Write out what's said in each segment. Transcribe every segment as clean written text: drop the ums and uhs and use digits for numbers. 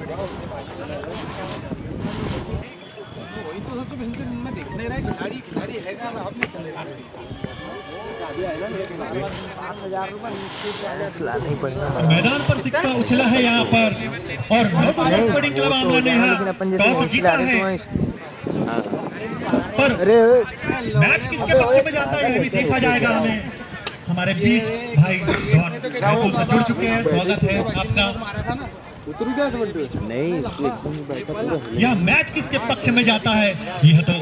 मैदान पर सिक्का उछला है यहाँ पर और नौतुर्गा स्पोर्टिंग क्लब आमला ने टॉस जीता है। पर मैच किसके पक्ष में जाता है ये भी देखा जाएगा। हमें हमारे बीच भाई बैतूल से जुड़ चुके हैं, स्वागत है आपका। यह मैच किसके पक्ष में जाता है यह तो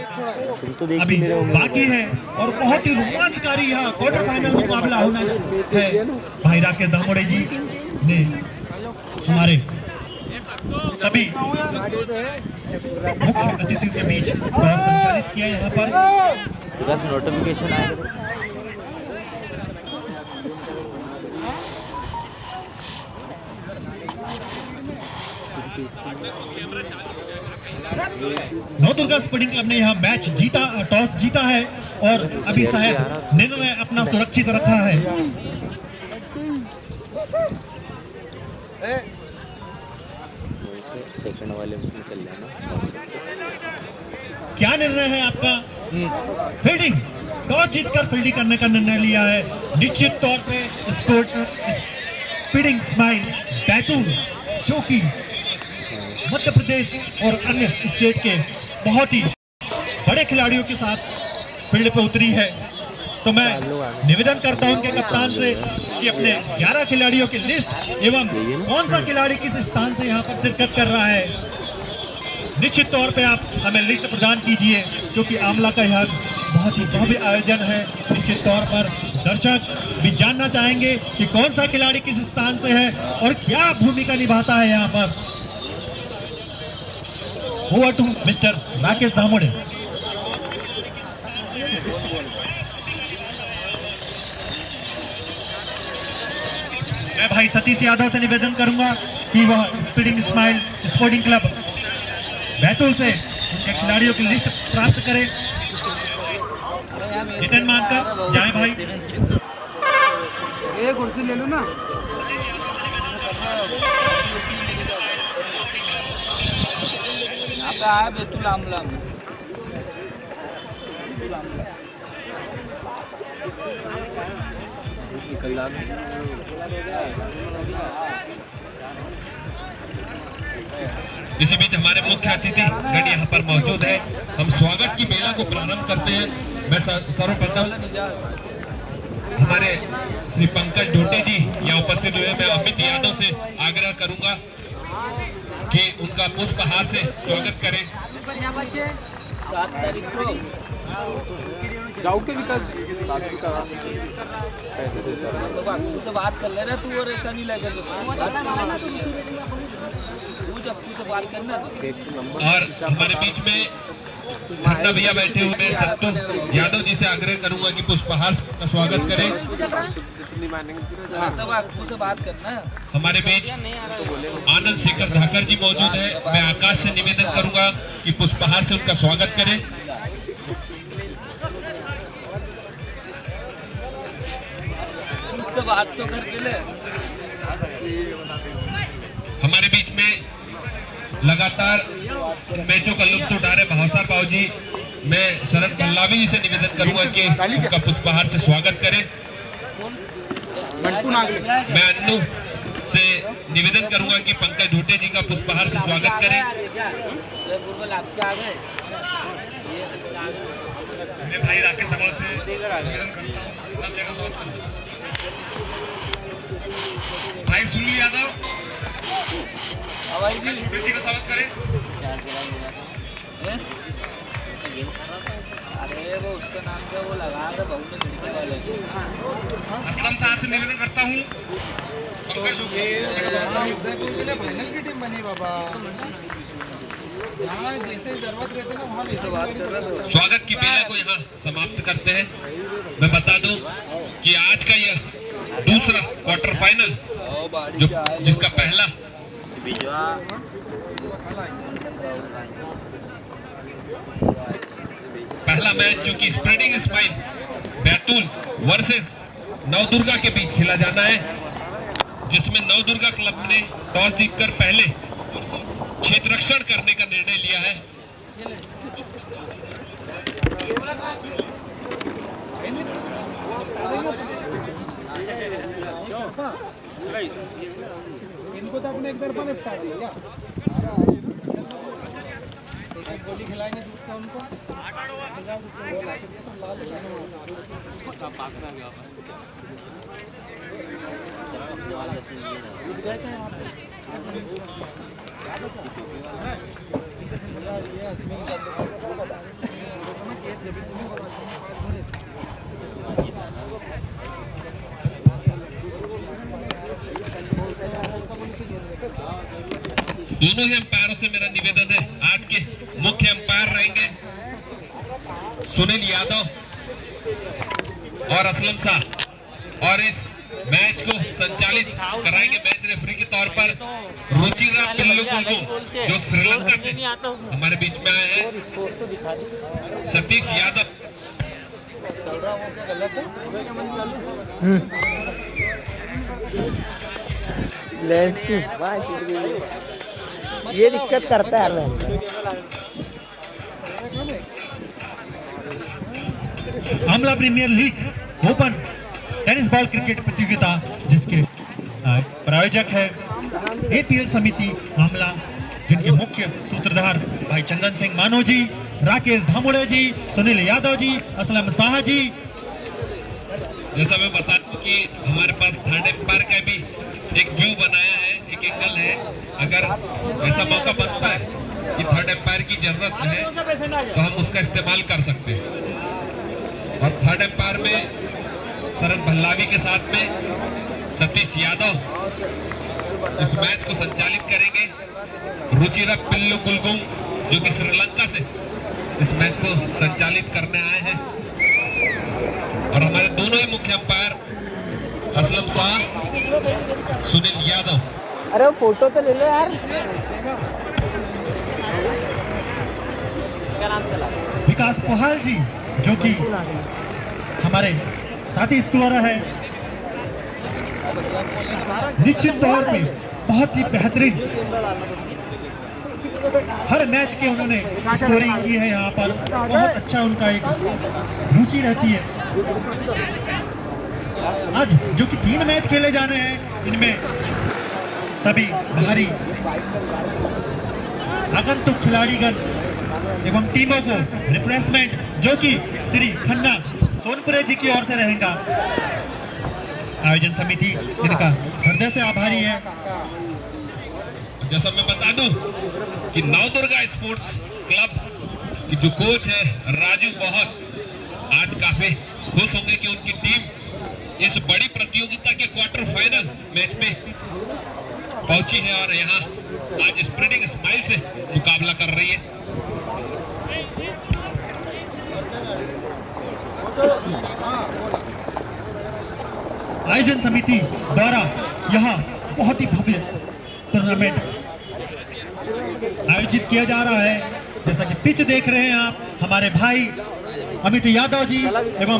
अभी बाकी है और बहुत ही रोमांचकारी यह क्वार्टर फाइनल मुकाबला होना है। भाई राकेश दामोड़े जी ने हमारे सभी मुख्य अतिथियों के बीच टॉस संचालित किया यहाँ पर। नोटिफिकेशन आया नवदुर्गा स्पोर्टिंग क्लब ने यह मैच जीता, टॉस जीता है और अभी शायद निर्णय अपना सुरक्षित रखा है। सेकंड वाले में निकल लेना। क्या निर्णय है आपका? फील्डिंग, टॉस जीतकर फील्डिंग करने का निर्णय लिया है। निश्चित तौर पे स्पोर्टिंग स्माइल बैतूल जो कि मध्य प्रदेश और अन्य स्टेट के बहुत ही बड़े खिलाड़ियों के साथ फील्ड पे उतरी है, तो मैं निवेदन करता हूं उनके कप्तान से कि अपने 11 खिलाड़ियों की लिस्ट एवं कौन सा खिलाड़ी किस स्थान से यहां पर शिरकत कर रहा है, निश्चित तौर पे आप हमें लिस्ट प्रदान कीजिए, क्योंकि आमला का यह बहुत ही भव्य आयोजन है। निश्चित तौर पर दर्शक भी जानना चाहेंगे कि कौन सा खिलाड़ी किस स्थान से है और क्या भूमिका निभाता है यहाँ पर। Over to Mr. राकेश दामोड़े। मैं भाई सतीश यादव से निवेदन करूंगा कि वह speeding smile sporting club Betul से उनके खिलाड़ियों की लिस्ट प्राप्त करें। रिटर्न मानकर जाए भाई। एक कुर्सी ले लो ना। आया बैतूल आमला में। इसी बीच हमारे मुख्य अतिथि गण यहाँ पर मौजूद है। हम स्वागत की बेला को प्रारंभ करते हैं। मैं सर्वप्रथम हमारे श्री पंकज ढोटे जी यहाँ उपस्थित हुए, मैं अमित यादव से आग्रह करूंगा कि उनका पुष्पहार से स्वागत करें। 7 तारीख को गाँव के विकास से बात कर ले रहा तू, और ऐसा नहीं लगे तो बात करना। और हमारे बीच में खन्ना भैया बैठे हुए हैं, सत्तू यादव जी से आग्रह करूंगा कि पुष्पहार का स्वागत करें। बात करना। हमारे बीच आनंद शेखर धाकर जी मौजूद है, मैं आकाश से निवेदन करूंगा कि पुष्पहार से उनका स्वागत करें। बात तो करके ले। हमारे बीच में लगातार मैचों का लुत्फ उठा रहे भावसार बाबू जी, मैं शरद बल्लावी जी से निवेदन करूंगा कि उनका पुष्पहार से स्वागत करें। मैं अन्नू से निवेदन करूंगा कि पंकज ढोटे जी का पुष्पहार से स्वागत करें। मैं भाई राकेश दामोड़े से निवेदन करता हूं का स्वागत करें। भाई सुनील यादव पंकज ढोटे जी का स्वागत करें। अरे वो उसका नाम क्या वो लगा था बहू में खिड़की वाले। असलम साहब से निवेदन करता हूं पंकज ढोटे का स्वागत करें। फाइनल की टीम बनी बाबा, यहाँ जैसे जरूरत रहती है ना वहाँ वैसे बात कर रहे थे। स्वागत की बेला को यहाँ समाप्त करते हैं। मैं बता दूं कि आज का यह दूसरा क्वार्टर फाइनल जो जिसका पहला मैच जो कि spreading smile Betul versus Navdurga के बीच खेला जाना है, जिसमें नवदुर्गा क्लब ने टॉस जीतकर पहले क्षेत्र रक्षण करने का निर्णय लिया है। इनको तो अपने एक तरफा निपटा दिया क्या गोली खिलाएंगे दूसरा उनको दोनों ही अंपायरों से मेरा निवेदन है, आज के मुख्य अंपायर रहेंगे सुनील यादव और असलम शाह, और इस मैच को संचालित कराएंगे मैच रेफरी के तौर पर रुचिरा पिल्लू गुलगू, जो श्रीलंका से हमारे बीच में आए हैं। सतीश यादव चल रहा वो क्या गलत है ये दिक्कत करता है यार। Amla premier league open tennis ball cricket प्रतियोगिता जिसके प्रायोजक है एपीएल समिति आमला, जिनके मुख्य सूत्रधार भाई चंदन सिंह मानो जी, राकेश धामुड़े जी, सुनील यादव जी, असलम शाह जी। जैसा मैं बता दूं कि हमारे पास थर्ड एम्पायर का भी एक व्यू बनाया है, एक एंगल है। अगर ऐसा मौका बनता है कि थर्ड एम्पायर की जरूरत है तो हम उसका इस्तेमाल कर सकते हैं। और थर्ड एम्पायर में शरद भल्लावी के साथ में सतीश यादव इस मैच को संचालित करेंगे। रुचिरा पिल्लू गुलगुम जो कि श्रीलंका से इस मैच को संचालित करने आए हैं, और हमारे दोनों ही मुख्य अंपायर असलम शाह, सुनील यादव। अरे फोटो तो ले लो यार। विकास पोहाल जी जो कि हमारे साथी स्कोरर है, निश्चित तौर पे बहुत ही बेहतरीन हर मैच के उन्होंने स्कोरिंग की है। यहाँ पर बहुत अच्छा उनका एक रुचि रहती है। आज जो कि 3 मैच खेले जाने हैं, इनमें सभी बाहरी आगंतुक खिलाड़ीगण एवं टीमों को रिफ्रेशमेंट जो कि श्री खन्ना सोनपुरे जी की ओर से रहेगा। आयोजन समिति इनका हृदय से आभारी है। जैसा मैं बता दूं कि नवदुर्गा स्पोर्ट्स क्लब की जो कोच है राजू, बहुत आज काफी खुश होंगे कि उनकी टीम इस बड़ी प्रतियोगिता के क्वार्टर फाइनल मैच में पहुंची है और यहाँ आज स्प्रेडिंग स्माइल से मुकाबला कर रही है। आयोजन समिति द्वारा यहाँ बहुत ही भव्य टूर्नामेंट आयोजित किया जा रहा है। जैसा कि पिच देख रहे हैं आप, हमारे भाई अमित यादव जी एवं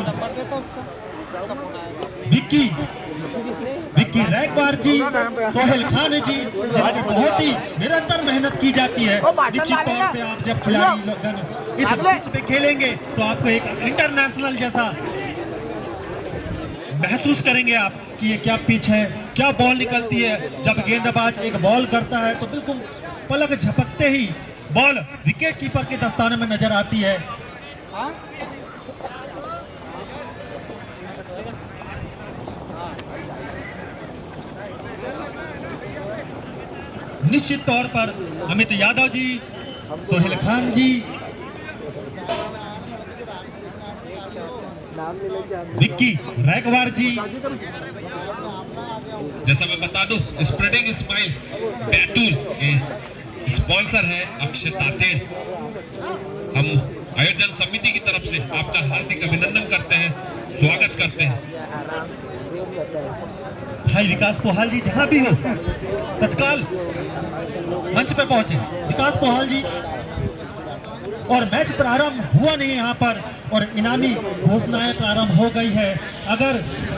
विक्की रैकवार जी, सोहेल खान जी, जिनकी बहुत ही निरंतर मेहनत की जाती है। निश्चित तौर पे आप जब खिलाड़ी इस पिच पे खेलेंगे तो आपको एक इंटरनेशनल जैसा महसूस करेंगे आप कि ये क्या पिच है, क्या बॉल निकलती है। जब गेंदबाज एक बॉल करता है तो बिल्कुल पलक झपकते ही बॉल विकेट कीपर के दस्ताने में नजर आती है। निश्चित तौर पर अमित यादव जी, सोहेल खान जी, विक्की रैकवार जी। जैसा मैं बता दूं, स्प्रेडिंग स्माइल बैतूल के स्पॉन्सर है अक्षय तातेर। हम आयोजन समिति की तरफ से आपका हार्दिक अभिनंदन करते हैं, स्वागत करते हैं। भाई विकास पोहाल जी जहां भी हो तत्काल मंच पे पहुंचे। विकास पोहाल जी, और मैच प्रारंभ हुआ नहीं यहाँ पर और इनामी घोषणाएं प्रारंभ हो गई है। अगर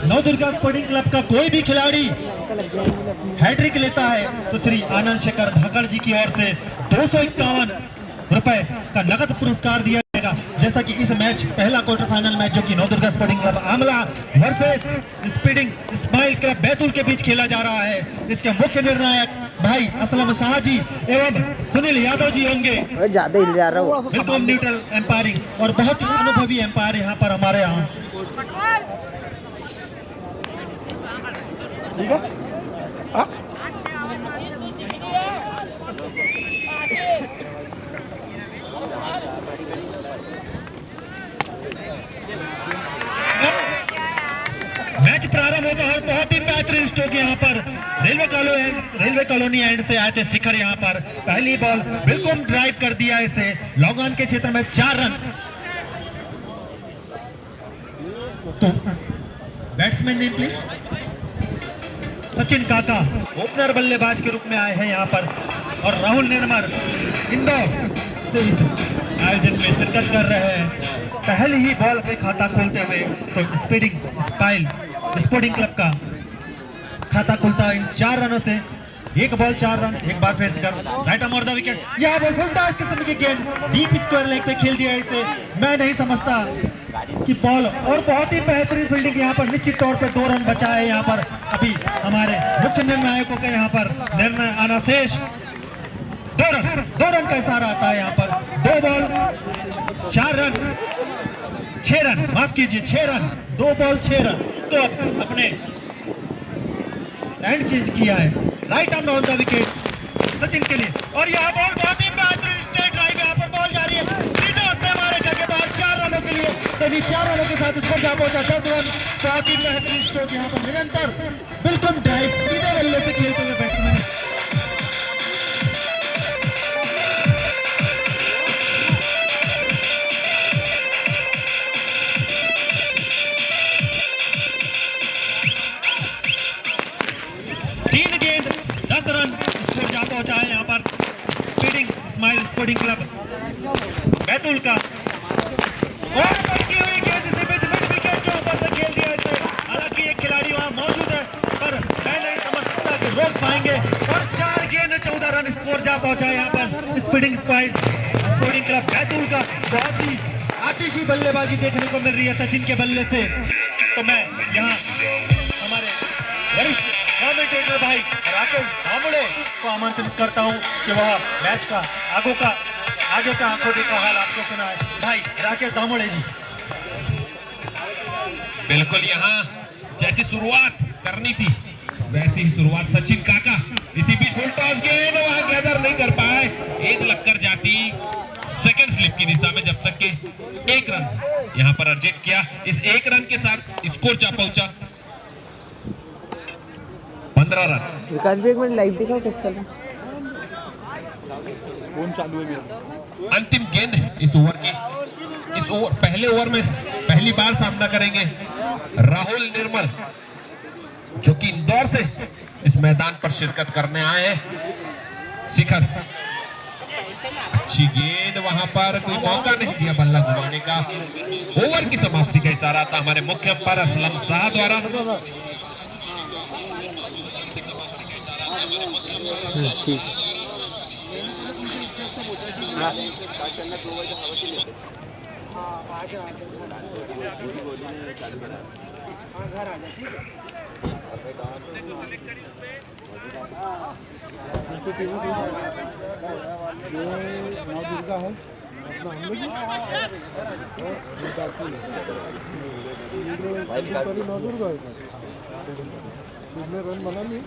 नवदुर्गा स्पोर्टिंग क्लब का कोई भी खिलाड़ी हैट्रिक लेता है तो श्री आनंद शेखर धाकड़ जी की ओर से 251 रुपए का नगद पुरस्कार दिया जाएगा। जैसा कि इस मैच पहला क्वार्टर फाइनल मैच जो कि Navdurga sporting club Amla versus speeding smile club Betul के बीच खेला जा रहा है, इसके मुख्य निर्णायक भाई असलम शाह जी एवं सुनील यादव जी होंगे। ज्यादा हिल जा रहा हूँ। बिल्कुल न्यूट्रल एम्पायरिंग और बहुत ही अनुभवी एम्पायर यहाँ पर हमारे यहाँ। ठीक है मैच प्रारंभ होता है। बहुत ही बेहतरीन स्ट्रोक यहाँ पर रेलवे कॉलोनी एंड से आए थे शिखर। यहाँ पर पहली बॉल बिल्कुल ड्राइव कर दिया इसे लॉन्ग ऑन के क्षेत्र में 4 रन। तो बैट्समैन नेम प्लीज। सचिन काका ओपनर बल्लेबाज के रूप में आए हैं यहाँ पर और राहुल निर्मल इंदौर से इस आयोजन में शिरकत कर रहे हैं। पहली ही बॉल पे खाता खोलते हुए तो स्पीडिंग स्माइल स्पोर्टिंग क्लब का खाता खुलता है इन 4 रनों से। एक बॉल 4 रन। एक बार फिर कर राइट आर्म और द विकेट। यह बॉल फुलटॉस किस्म की गेंद डीप स्क्वायर लेग पे खेल दिया इसे। मैं नहीं समझता कि बॉल और बहुत ही बेहतरीन फील्डिंग यहाँ पर निश्चित तौर पे 2 रन बचा है। यहाँ पर अभी हमारे मुख्य निर्णायकों का यहाँ पर निर्णय आना शेष। 2 रन का इशारा आता है यहाँ पर। 2 बॉल 4 रन 6 रन, माफ कीजिए 6 रन, 2 बॉल 6 रन। तो अब अपने एंड चेंज किया है right arm on the wicket Sachin के लिए। और यह बॉल बहुत ही बेहतरीन स्ट्रेट ड्राइव यहाँ पर बॉल जा रही है सीधा से हमारे घर के बाहर 4 रनों के लिए। तो 4 रनों के साथ स्कोर जा पहुंचा 10 रन। बहुत ही बेहतरीन स्ट्रोक यहाँ पर निरंतर बिल्कुल ड्राइव सीधे बल्ले से खेलते हुए बैट्समैन। पहुंचा है यहाँ पर speeding smile sporting club Betul का। और पटकी हुई गेंद इसे मिड विकेट के ऊपर से खेल दिया इसे। हालांकि एक खिलाड़ी वहां मौजूद है पर मैं नहीं समझ सकता कि रोक पाएंगे। और 4 गेंद 14 रन स्कोर जा पहुंचा है यहाँ पर speeding smile sporting club Betul का। बहुत ही आतिशी बल्लेबाजी देखने को मिल रही है सचिन के बल्ले से। तो मैं यहाँ हमारे वरिष्ठ कमेंटेटर भाई राकेश दामोड़े को आमंत्रित करता हूं कि वह मैच का आगे का आंखों देखा हाल आपको सुनाए। भाई राकेश दामोड़े जी। बिल्कुल यहाँ जैसी शुरुआत करनी थी वैसी ही शुरुआत सचिन काका। इसी बीच फुल टॉस गेंद वहां गैदर नहीं कर पाए। एज लगकर जाती सेकंड स्लिप की दिशा में जब तक के 1 रन यहाँ पर अर्जित किया। इस 1 रन के साथ स्कोर जा पहुंचा 15 रन। विकास भी एक मिनट लाइव दिखाओ किस चल फोन चालू है मेरा। अंतिम गेंद इस ओवर की। इस ओवर पहले ओवर में पहली बार सामना करेंगे राहुल निर्मल जो कि इंदौर से इस मैदान पर शिरकत करने आए हैं। शिखर अच्छी गेंद वहां पर कोई मौका नहीं दिया बल्ला घुमाने का। ओवर की समाप्ति का इशारा था हमारे मुख्य अंपायर असलम शाह द्वारा। ठीक नवदुर्गा है अपना हम लोग नवदुर्गा है कितने रन बना लिए।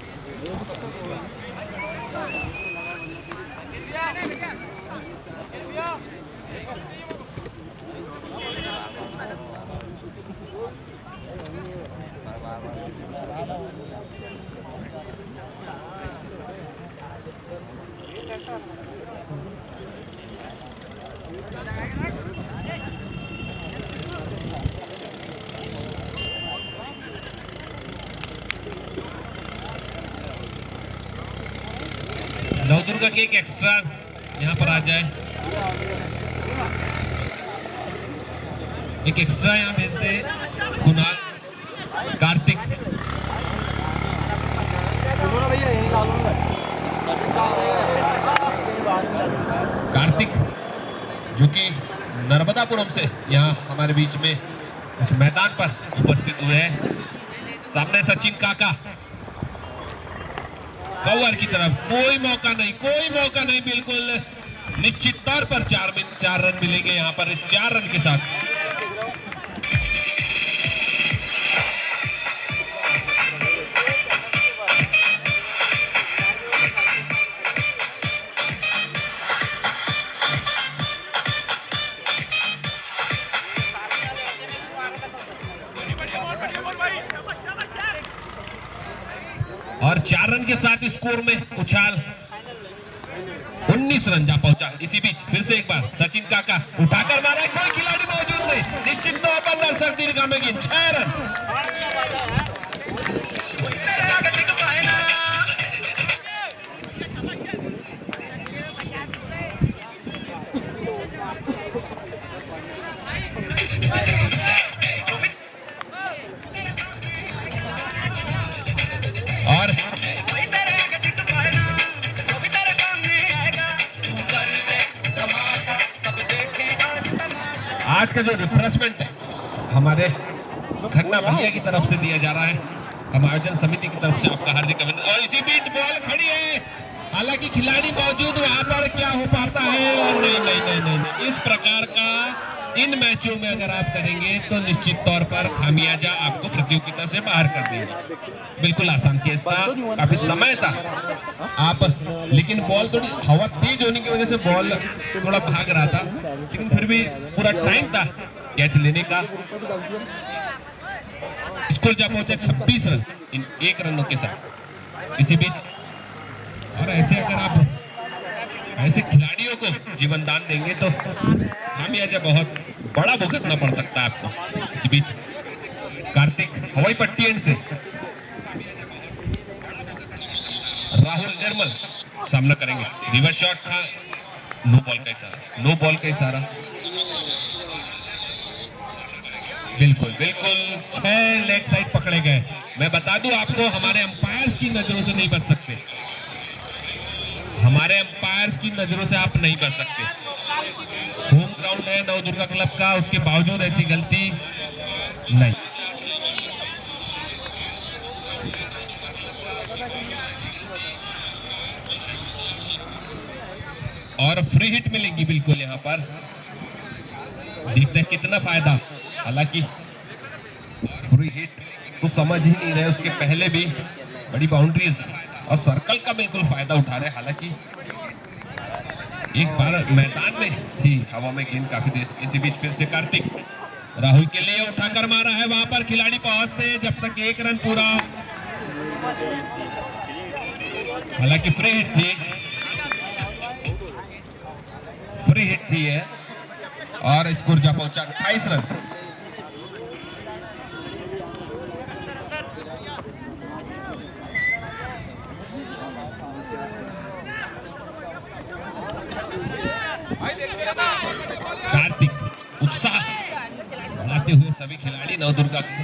नवदुर्गा के एक एक्स्ट्रा यहाँ पर आ जाए। एक एक्स्ट्रा यहाँ भेजते हैं कुणाल कार्तिक। कार्तिक जो कि नर्मदापुरम से यहाँ हमारे बीच में इस मैदान पर उपस्थित हुए हैं। सामने सचिन काका, कवर की तरफ कोई मौका नहीं, बिल्कुल निश्चित तौर पर 4 रन मिलेंगे यहाँ पर इस 4 रन के साथ। और 4 रन के साथ स्कोर में उछाल 19 रन जा पहुंचा। इसी बीच फिर से एक बार सचिन काका उठाकर मारा, कोई खिलाड़ी मौजूद नहीं, निश्चित तौर पर दर्शक दीर्घा में 6 रन। और आज का जो रिफ्रेशमेंट है हमारे खन्ना भैया की तरफ से दिया जा रहा है, हम आयोजन समिति की तरफ से आपका हार्दिक अभिनंदन। और इसी बीच बॉल खड़ी है, हालांकि खिलाड़ी मौजूद, वहां पर क्या हो पाता है? नहीं। इस प्रकार का इन मैचों में अगर आप करेंगे तो निश्चित तौर पर खामियाजा आपको प्रतियोगिता से बाहर कर देंगे। बिल्कुल आसान केस था, काफी समय था आप, लेकिन बॉल थोड़ी हवा तेज होने की वजह से बॉल थोड़ा भाग रहा था, लेकिन फिर भी पूरा टाइम था कैच लेने का। स्कोर जा पहुंचा 26 रन इन 1 रनों के साथ। इसी बीच और ऐसे अगर आप ऐसे खिलाड़ियों को जीवन दान देंगे तो खामियाजा बहुत बड़ा भुगतना पड़ सकता है आपको। इसी बीच कार्तिक हवाई पट्टी एंड से राहुल निर्मल सामना करेंगे। रिवर्स शॉट था, नो बॉल का इशारा। बिल्कुल 6 लेग साइड पकड़े गए। मैं बता दूं आपको, हमारे अंपायर्स की नजरों से नहीं बच सकते, हमारे अंपायर्स की नजरों से आप नहीं बच सकते। होम ग्राउंड है नवदुर्गा क्लब का, उसके बावजूद ऐसी गलती नहीं। और फ्री हिट मिलेंगी बिल्कुल यहाँ पर, देखते हैं कितना फायदा। हालांकि फ्री हिट तो समझ ही नहीं रहे, उसके पहले भी बड़ी बाउंड्रीज और सर्कल का बिल्कुल फायदा उठा रहे। हालांकि एक बार मैदान में थी हवा में गेंद काफी देर। इसी बीच फिर से कार्तिक राहुल के लिए उठाकर मारा है, वहां पर खिलाड़ी पहुंचते जब तक 1 रन पूरा। हालांकि फ्री हिट थी है और स्कोर जा पहुंचा 28 रन। कार्तिक उत्साह बढ़ाते हुए सभी खिलाड़ी नवदुर्गा के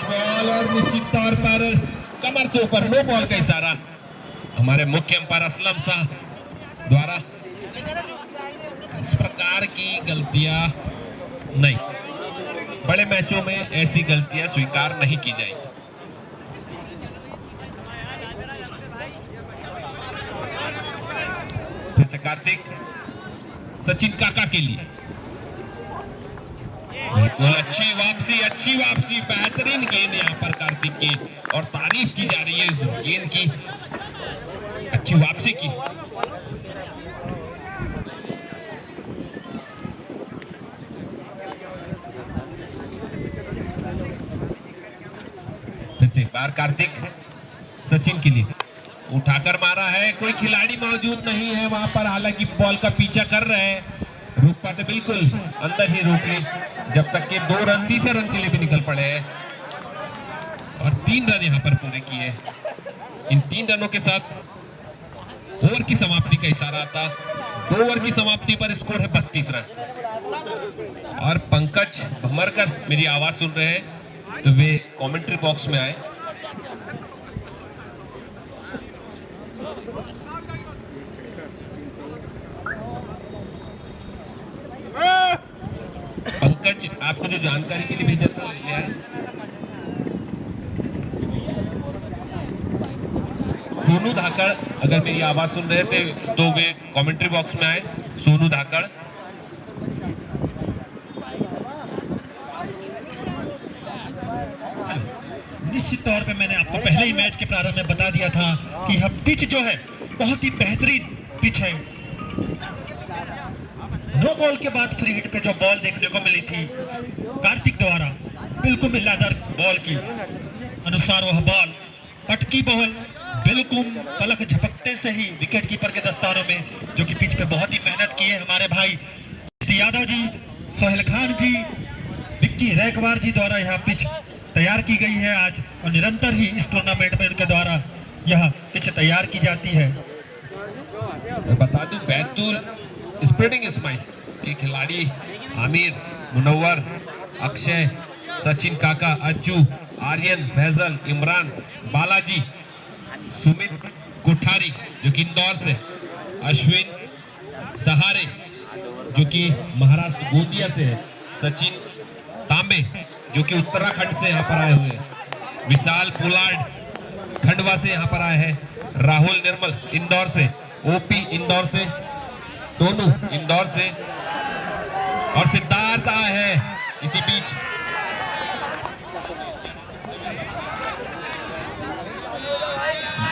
बॉल और निश्चित तौर पर कमर से ऊपर नो बॉल का इशारा हमारे मुख्य अंपायर असलम शाह द्वारा। इस प्रकार की गलतियां नहीं, बड़े मैचों में ऐसी गलतियां स्वीकार नहीं की जाएंगी। फिर से कार्तिक सचिन काका के लिए बिल्कुल अच्छी वापसी, बेहतरीन गेंद यहाँ पर कार्तिक की, और तारीफ की जा रही है इस गेंद की, अच्छी वापसी की। फिर से एक बार कार्तिक सचिन के लिए उठाकर मारा है, कोई खिलाड़ी मौजूद नहीं है वहां पर। हालांकि बॉल का पीछा कर रहे हैं, रुक पाते बिल्कुल अंदर ही रोक ली, जब तक के 2 रन तीसरे रन के लिए भी निकल पड़े हैं और 3 रन यहां पर पूरे किए। इन 3 रनों के साथ ओवर की समाप्ति का इशारा आता। 2 ओवर की समाप्ति पर स्कोर है 32 रन। और पंकज भमरकर मेरी आवाज सुन रहे हैं तो वे कमेंट्री बॉक्स में आए। पंकज आपको जो जानकारी के लिए भेजा था ले आए। सोनू धाकड़ अगर मेरी आवाज सुन रहे थे तो वे कमेंट्री बॉक्स में आए। सोनू धाकड़ निश्चित तौर पे मैंने आपको पहले ही मैच के प्रारंभ में बता दिया था कि यह पिच जो है बहुत ही बेहतरीन पिच है। नो बॉल के बाद फ्री हिट पे जो बॉल देखने को मिली थी कार्तिक द्वारा, बिल्कुल मिलादार बॉल की अनुसार वह बॉल पटकी बॉल बिल्कुल पलक झपकते से ही विकेट कीपर के दस्तानों में, जो कि पिच पे बहुत ही मेहनत की है हमारे भाई यादव जी, सोहेल खान जी, विक्की रैकवार जी द्वारा यह पिच तैयार की गई है आज, और निरंतर ही इस टूर्नामेंट में उनके द्वारा यह पिच तैयार की जाती है। मैं बता दूं बैतूल स्प्रेडिंग स्माइल के खिलाड़ी आमिर, मुनव्वर, अक्षय, सचिन काका, अज्जू, आर्यन, फैजल, इमरान, बालाजी, सुमित कोठारी जो कि इंदौर से, अश्विन सहारे जो कि महाराष्ट्र गोंदिया से है, सचिन तांबे जो कि उत्तराखंड से यहाँ पर आए हुए हैं, विशाल पोलार्ड खंडवा से यहाँ पर आए हैं, राहुल निर्मल इंदौर से, ओपी इंदौर से, टोनू इंदौर से, और सिद्धार्थ आए हैं इसी बीच।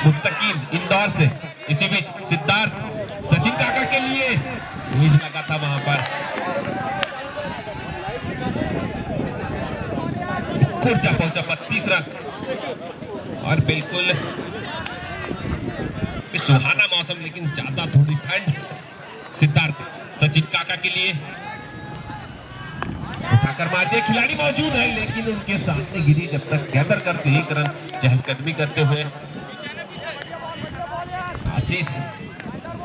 मुस्तकीम इंदौर से, इसी बीच सिद्धार्थ सचिन काका के लिए तेज लगा था वहां पर। स्कोर जा पहुंचा 32 रन, और बिल्कुल सुहाना मौसम लेकिन ज्यादा थोड़ी ठंड। सिद्धार्थ सचिन काका के लिए उठाकर मार दिया, खिलाड़ी मौजूद है लेकिन उनके सामने गिरी, जब तक गैदर करते 1 रन चहलकदमी करते हुए आशीष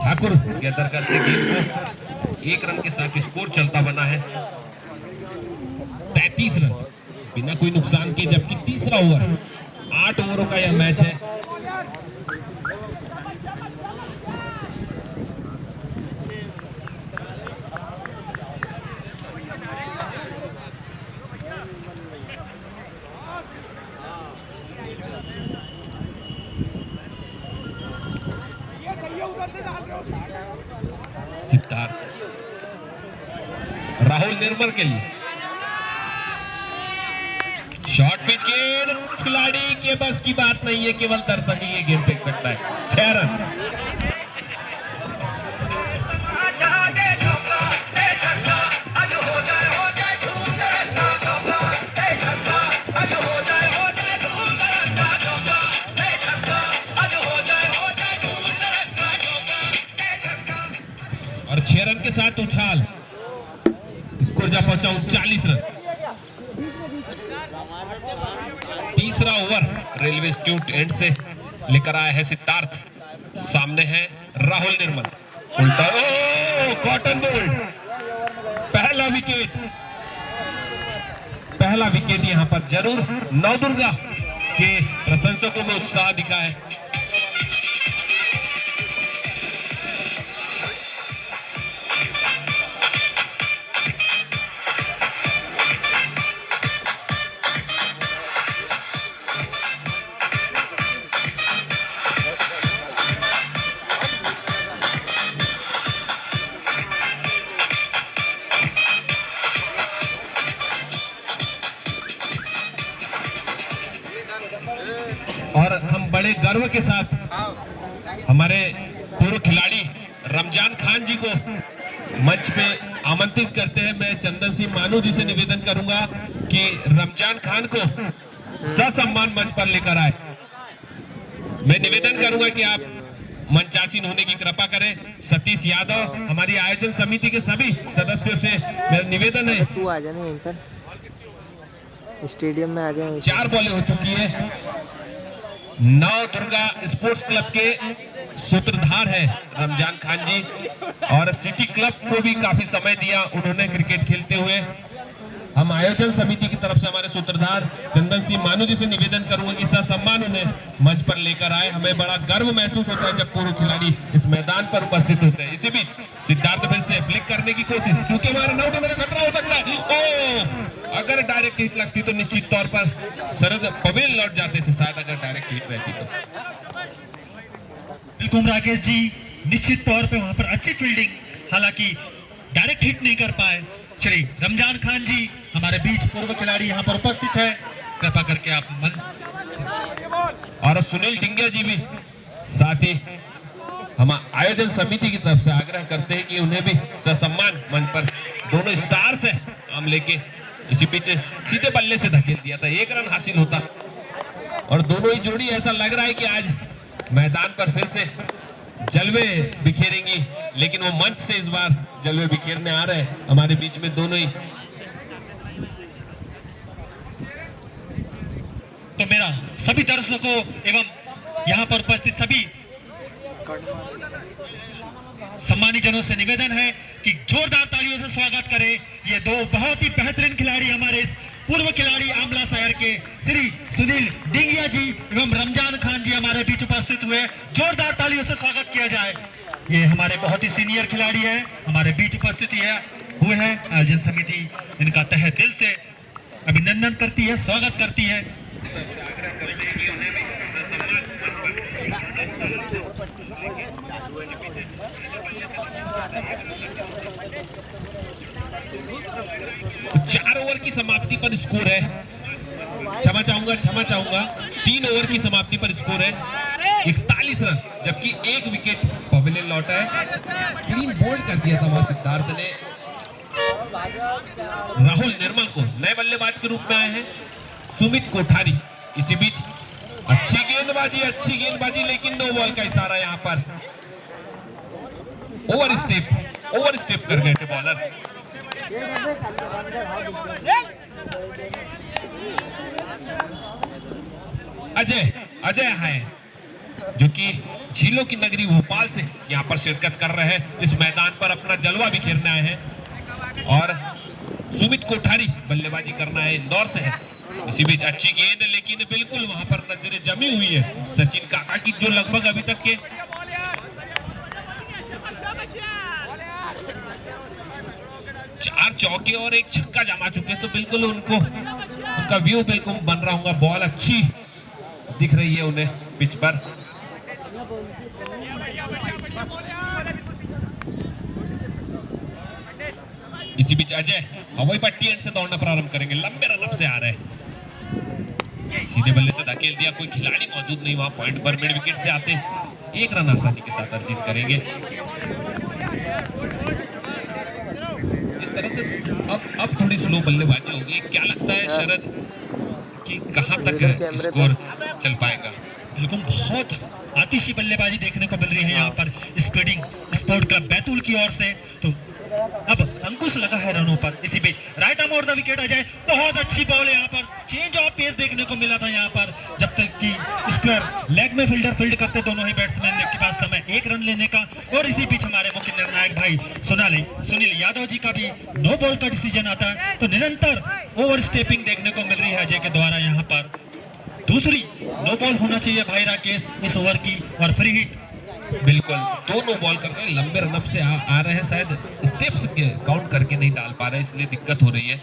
ठाकुर गैदर करते गेंद को 1 रन के साथ स्कोर चलता बना है 33 रन बिना कोई नुकसान के, जबकि तीसरा ओवर 8 ओवरों का यह मैच है। सिद्धार्थ राहुल निर्मल के लिए शॉर्ट पिच गेंद, खिलाड़ी के बस की बात नहीं है, केवल दर्शक ही ये गेंद फेंक सकता है। 6 रन। और 6 रन के साथ उछाल, स्कोर जा पहुंचा 39 रन। तीसरा ओवर रेलवे इंस्टीट्यूट एंड से लेकर आया है सिद्धार्थ, सामने है राहुल निर्मल, उल्टा कॉटन बोल्ट, पहला विकेट यहां पर जरूर नवदुर्गा के प्रशंसकों में उत्साह दिखा है। और हम बड़े गर्व के साथ हमारे पूर्व खिलाड़ी रमजान खान जी को मंच पे आमंत्रित करते हैं। मैं चंदन सिंह मानू जी से निवेदन करूंगा कि रमजान खान को ससम्मान मंच पर लेकर आए। मैं निवेदन करूंगा कि आप मंचासीन होने की कृपा करें। सतीश यादव हमारी आयोजन समिति के सभी सदस्यों से मेरा निवेदन है, तू आ जाना यहीं पर स्टेडियम में आ जाए। 4 बॉलें हो चुकी है। नवदुर्गा स्पोर्ट्स क्लब के सूत्रधार है रमजान खान जी, और सिटी क्लब को भी काफी समय दिया उन्होंने क्रिकेट खेलते हुए। हम आयोजन समिति की तरफ से हमारे सूत्रधार चंदन सिंह मानू जी से निवेदन करूंगा कि सम्मान उन्हें मंच पर लेकर आए। हमें बड़ा गर्व महसूस होता है जब पूर्व खिलाड़ी इस मैदान पर उपस्थित होते हैं। इसी बीच सिद्धार्थ फिर से फ्लिक करने की कोशिश, चूंकि हमारा नॉट होने का खतरा हो सकता है। ओ, अगर डायरेक्ट हिट लगती तो निश्चित तौर पर शरद पवेल लौट जाते थे, शायद अगर डायरेक्ट हिट रहती तो। बिल्कुल राकेश जी, निश्चित तौर पे वहां पर अच्छी फील्डिंग, हालांकि डायरेक्ट हिट नहीं कर पाए। श्री रमजान खान जी हमारे बीच पूर्व खिलाड़ी यहाँ पर उपस्थित है, कृपा करके आप और सुनील डिंगिया जी भी साथ ही हम आयोजन समिति की तरफ से आग्रह करते हैं कि उन्हें भी ससम्मान मंच पर, दोनों स्टार्स हैं हम लेके। इसी पीछे सीधे बल्ले से धकेल दिया था, 1 रन हासिल होता। और दोनों ही जोड़ी ऐसा लग रहा है कि आज मैदान पर फिर से जलवे बिखेरेंगी, लेकिन वो मंच से इस बार जलवे बिखेरने आ रहे हैं हमारे बीच में दोनों ही। तो मेरा सभी दर्शकों एवं यहाँ पर उपस्थित सभी सम्मानित जनों से निवेदन है कि जोरदार तालियों से स्वागत करें ये दो बहुत ही बेहतरीन खिलाड़ी, हमारे इस पूर्व खिलाड़ी आमला शहर के श्री सुनील डिंगिया जी एवं रमजान खान जी हमारे बीच उपस्थित हुए। जोरदार तालियों से स्वागत किया जाए। ये हमारे बहुत ही सीनियर खिलाड़ी है, हमारे बीच उपस्थित हुए हैं। आयोजन समिति इनका तहे दिल से अभिनंदन करती है, स्वागत करती है। तो 4 ओवर की समाप्ति पर स्कोर है, क्षमा चाहूंगा 3 ओवर की समाप्ति पर स्कोर है 41 रन, जबकि 1 विकेट पवेलियन लौटा है। क्लीन बोल्ड कर दिया था वहां सिद्धार्थ ने। राहुल निर्मल को नए बल्लेबाज के रूप में आए हैं सुमित कोठारी। इसी बीच अच्छी गेंदबाजी, लेकिन नो बॉल का इशारा यहाँ पर। ओवर स्टेप कर गए थे बॉलर। अजय है जो कि झीलों की नगरी भोपाल से यहाँ पर शिरकत कर रहे हैं, इस मैदान पर अपना जलवा बिखेरने आए हैं। और सुमित कोठारी बल्लेबाजी करना है, इंदौर से है। इसी बीच अच्छी गेंद, लेकिन बिल्कुल वहां पर नजरें जमी हुई है सचिन काका की, जो लगभग अभी तक के 4 चौके और 1 छक्का जमा चुके हैं। तो बिल्कुल उनका व्यू बिल्कुल बन रहा होगा। बॉल अच्छी दिख रही है उन्हें पिच पर। इसी बीच अजय हवाई पट्टी एंड से दौड़ना प्रारंभ करेंगे, लंबे रनअप से आ रहे हैं। सीधे बल्ले से धकेल दिया, कोई खिलाड़ी मौजूद नहीं वहां पॉइंट पर। मिड विकेट से आते 1 रन आसानी के साथ अर्जित करेंगे। जिस तरह से अब थोड़ी स्लो बल्लेबाजी होगी, क्या लगता है शरद कि कहां तक स्कोर चल पाएगा? बिल्कुल बहुत आतिशी बल्लेबाजी देखने को मिल रही है यहाँ पर स्पीडिंग स्पोर्ट क्लब बैतूल की ओर से। तो अब अंकुश लगा है रनों पर। इसी बीच राइट आर्म और द विकेट अजय, बहुत अच्छी बॉल है। यहाँ पर चेंज ऑफ पेस देखने को मिला था यहाँ पर, जब तक कि स्क्वायर लेग में फील्डर फील्ड करते दोनों ही बैट्समैन के पास समय 1 रन लेने का। और इसी बीच हमारे मुख्य निर्णायक भाई सुनील यादव जी का भी नो बॉल का डिसीजन आता है। तो निरंतर ओवर स्टेपिंग देखने को मिल रही है अजय के द्वारा। यहाँ पर दूसरी नो बॉल होना चाहिए भाई राकेश इस ओवर की, और फ्री हिट। बिल्कुल 2 नो बॉल करके लंबे रनअप से आ रहे हैं, शायद स्टेप्स काउंट करके नहीं डाल पा रहे, इसलिए दिक्कत हो रही है।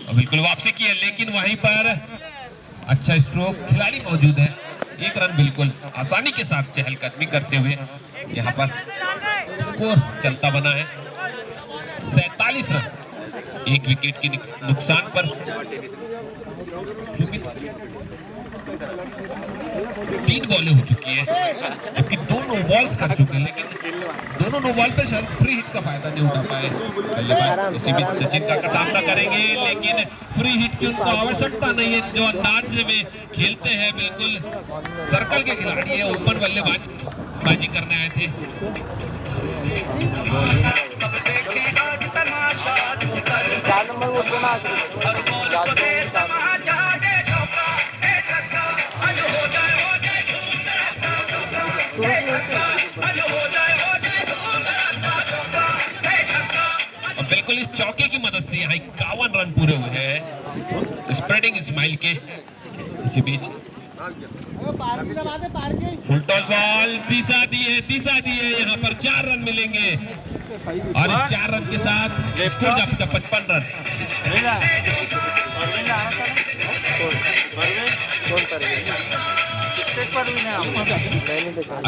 और बिल्कुल वापसी की है, लेकिन वहीं पर अच्छा स्ट्रोक, खिलाड़ी मौजूद है। 1 रन बिल्कुल आसानी के साथ चहलकदमी करते हुए यहाँ पर स्कोर चलता बना है 47 रन। 1 विकेट के नुकसान पर सुमित 3 बॉलें हो चुकी है, जबकि 2 नो बॉल्स कर चुके हैं, लेकिन दोनों नो बॉल पे शायद फ्री हिट का फायदा नहीं उठा पाए बल्लेबाज। इसी बीच सचिन का सामना करेंगे, लेकिन फ्री हिट की उनको आवश्यकता नहीं है। जो अंदाज में खेलते हैं, बिल्कुल सर्कल के खिलाड़ी है, ओपन बल्लेबाजी करने आए थे। और बिल्कुल इस चौके की की मदद से यहाँ 51 रन पूरे हुए हैं स्प्रेडिंग इस्माइल के। इसी बीच फुल टॉस बॉल दिशा दी है यहाँ पर 4 रन मिलेंगे और इस 4 रन के साथ स्कोर जाता 55 रन।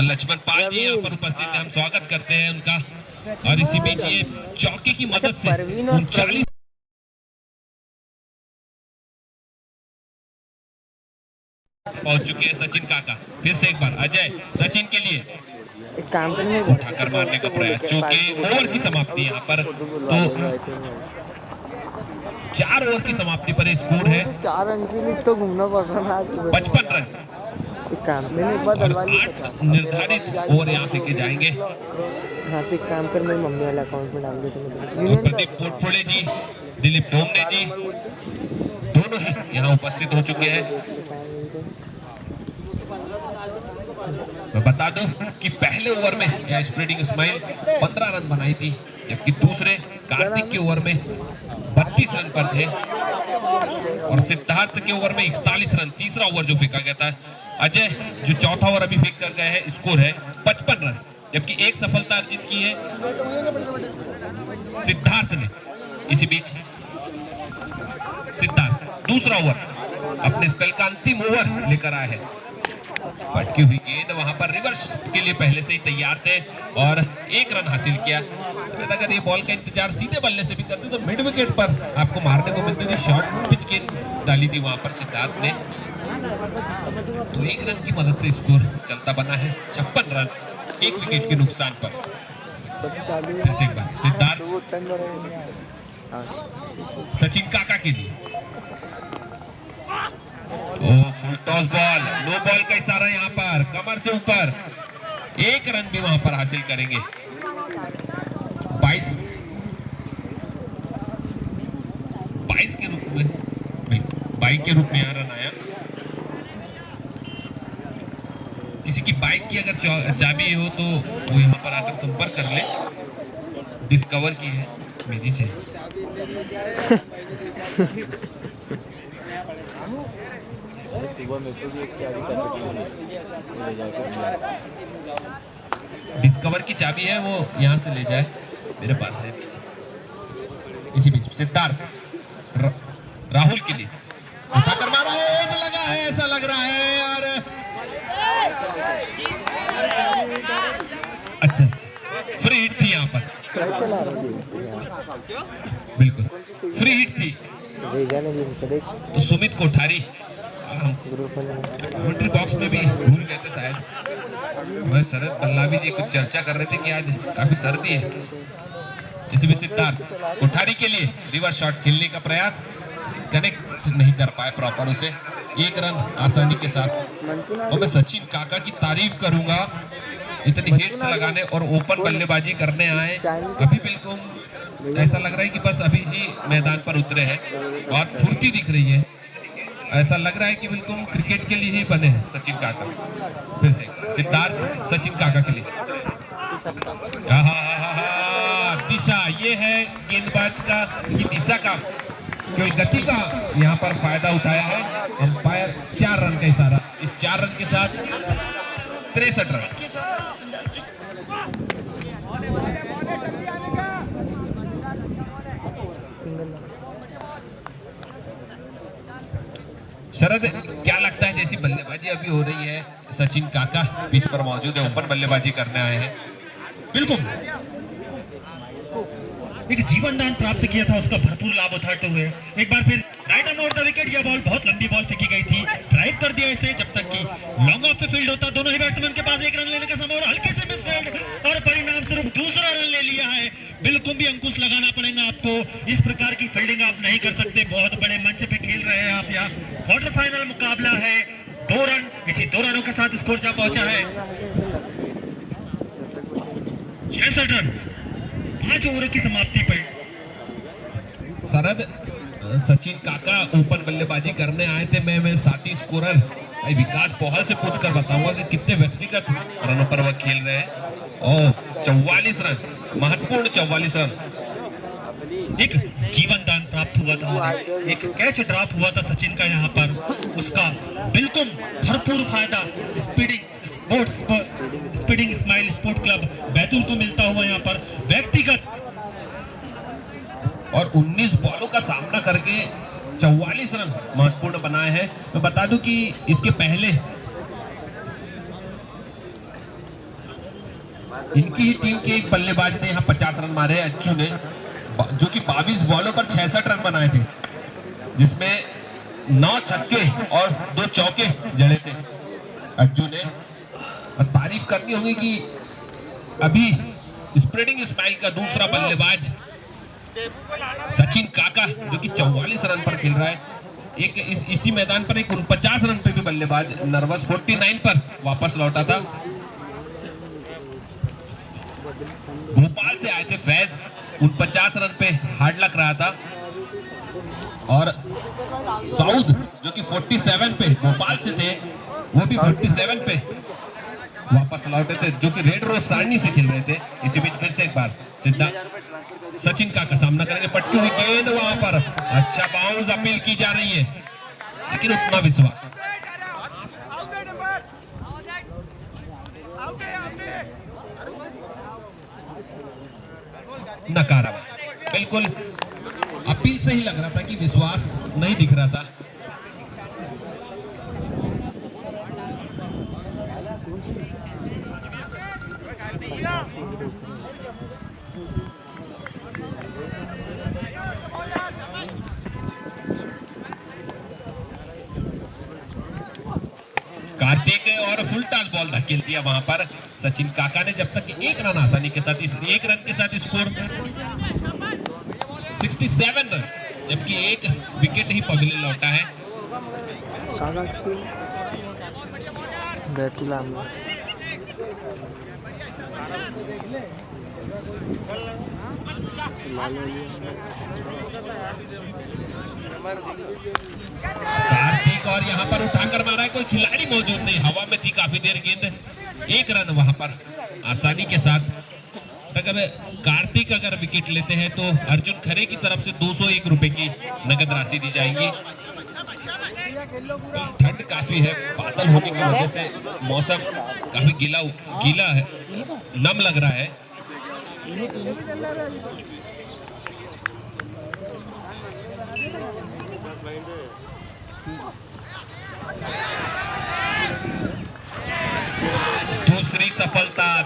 लक्ष्मण पाल जी यहाँ पर उपस्थित हैं, हम स्वागत करते हैं उनका। और इसी बीच ये चौकी की मदद से 39 पहुंच चुके हैं सचिन काका। फिर से एक बार अजय सचिन के लिए एक काम करने उठाकर मारने का प्रयास, जो कि ओवर की समाप्ति यहाँ पर तो 4 ओवर की समाप्ति पर स्कोर है 4 रन के लिए तो घूमना पड़ रहा है आज 55 रन। एक काम मैंने एक बार और डलवा लिया 8 निर्धारित ओवर यहाँ फेंके जाएंगे। हाँ तो एक काम कर मेरी मम्मी वाले अकाउंट में डाल दे और प्रदीप पोटफोड़े जी, दिलीप डोमने जी दोनों ही यहाँ उपस्थित हो चुके हैं। मैं बता दूं कि पहले ओवर में यह स्प्रेडिंग इस्माइल 15 रन बनाई थी, जबकि दूसरे कार्तिक के ओवर में 32 रन पर थे और सिद्धार्थ के ओवर में 41 रन तीसरा ओवर जो फेंका गया था। अजय जो चौथा ओवर अभी फेंक कर गए हैं, स्कोर है 55 रन, जबकि एक सफलता अर्जित की है सिद्धार्थ ने। इसी बीच सिद्धार्थ दूसरा ओवर अपने स्पेल का अंतिम ओवर लेकर आए हैं। पटकी हुई गेंद वहां पर रिवर्स के लिए पहले से ही तैयार थे और 1 रन हासिल किया। अगर ये बॉल का इंतजार सीधे बल्ले से भी करते तो मिड विकेट पर आपको मारने को मिलती थी। शॉर्ट पिच गेंद डाली थी वहां पर सिद्धार्थ ने, तो 1 रन की मदद से स्कोर चलता बना है 56 रन 1 विकेट के नुकसान पर। फिर से एक बार सिद्धार्थ सचिन काका के लिए full toss ball, no ball का इशारा यहाँ पर कमर से ऊपर 1 रन भी वहां पर हासिल करेंगे। 22 के रूप में, बाइक के रूप में यहाँ रन आया। किसी की बाइक की अगर चाबी हो तो वो यहाँ पर आकर संपर्क कर ले। डिस्कवर की है मेरी चाहिए। डिस्कवर की चाबी है, वो यहाँ से ले जाए, मेरे पास है। इसी बीच सिद्धार्थ राहुल के लिए उठाकर मारा है, एज लगा है ऐसा लग रहा है। और अच्छा फ्री हिट थी यहाँ पर, बिल्कुल फ्री हिट थी। तो सुमित कोठारी हम कमेंट्री बॉक्स में भी भूल गए थे शायद, हमारे शरद बल्लावी जी कुछ चर्चा कर रहे थे कि आज काफी सर्दी है। इसी में सिद्धार्थ कोठारी के लिए रिवर्स शॉट खेलने का प्रयास, कनेक्ट नहीं कर पाए प्रॉपर उसे। 1 रन आसानी के साथ। और मैं सचिन काका की तारीफ करूंगा, इतनी हिट्स लगाने और ओपन बल्लेबाजी करने आए। अभी बिल्कुल ऐसा लग रहा है कि बस अभी ही मैदान पर उतरे हैं, बहुत फुर्ती दिख रही है। ऐसा लग रहा है कि बिल्कुल क्रिकेट के लिए ही बने हैं सचिन काका। फिर से सिद्धार्थ सचिन काका के लिए दिशा, ये है गेंदबाज का की दिशा का कोई गति का यहाँ पर फायदा उठाया है अंपायर। 4 रन का इशारा, इस 4 रन के साथ 63 रन। शरद क्या लगता है, जैसी बल्लेबाजी अभी हो रही है, सचिन काका पिच पर मौजूद है, ओपन बल्लेबाजी करने आए हैं। बिल्कुल एक जीवन दान प्राप्त किया था, उसका भरपूर लाभ उठाते हुए एक बार फिर right on over the wicket. यह बॉल बहुत लंबी बॉल फेंकी गई थी, ड्राइव कर दिया इसे जब तक कि लॉन्ग ऑफ पे फील्ड होता। दोनों ही बैट्समैन के पास 1 रन लेने का समय और हल्के से मिस फील्ड और परिणाम स्वरूप दूसरा रन ले लिया है। बिल्कुल भी अंकुश लगाना पड़ेगा आपको, इस प्रकार की फील्डिंग आप नहीं कर सकते। बहुत बड़े मंच पे खेल रहे हैं आप, यहाँ क्वार्टर फाइनल मुकाबला है। 2 रन, इसी 2 रनों के साथ स्कोर जा पहुंचा है 66 रन 5 ओवर की समाप्ति पर। शरद सचिन काका ओपन बल्लेबाजी करने आए थे। मैं साथी स्कोरर भाई विकास पौहल से पूछकर बताऊंगा कि कितने व्यक्तिगत रनों पर वह खेल रहे हैं। और 44 रन, महत्वपूर्ण 44 रन। एक जीवन प्राप्त हुआ था उन्हें। एक कैच ड्रॉप हुआ था सचिन का यहाँ पर, उसका बिल्कुल भरपूर फायदा speeding smile sport club Betul को मिलता हुआ यहाँ पर व्यक्तिगत। और 19 बॉलों का सामना करके 44 रन महत्वपूर्ण बनाए हैं। मैं बता दूं कि इसके पहले इनकी ही टीम के एक बल्लेबाज ने यहाँ 50 रन मारे हैं, अच्छू ने, जो कि 22 बॉलों पर 66 रन बनाए थे, जिसमें 9 छक्के और 2 चौके जड़े थे अच्छू ने। और तारीफ करनी होगी कि अभी स्प्रेडिंग स्माइल का दूसरा बल्लेबाज सचिन काका, जो कि 44 रन पर खेल रहा है, इसी मैदान पर एक 49 रन पे भी बल्लेबाज नर्वस 49 पर वापस लौटा था। भोपाल से आए थे फैज, 49 रन पे हार्ड लक रहा था। और साउद जो कि 47 पे भोपाल से थे, वो भी 47 पे वापस लौटे थे, जो कि रेड रोज सारणी से खेल रहे थे। इसी बीच फिर से एक बार सीधा सचिन का सामना करेंगे, पटकी हुई गेंद वहां पर, अच्छा बाउंस अपील की जा रही है, लेकिन उतना विश्वास नकारा। बिल्कुल अपील से ही लग रहा था कि विश्वास नहीं दिख रहा था। कार्तिक और फुल टॉस बॉल धकेल दिया वहां पर सचिन काका ने, जब तक कि 1 रन आसानी के साथ, इस 1 रन के साथ स्कोर 67 रन, जबकि 1 विकेट ही पगले लौटा है। कार्तिक और यहाँ पर उठाकर मारा है, कोई खिलाड़ी मौजूद नहीं, हवा में थी काफी देर गेंद। 1 रन वहां पर आसानी के साथ। अगर कार्तिक विकेट लेते हैं तो अर्जुन खरे की तरफ से 201 रुपए की नगद राशि दी जाएगी। ठंड काफी है, बादल होने की वजह से मौसम काफी गीला है, नम लग रहा है।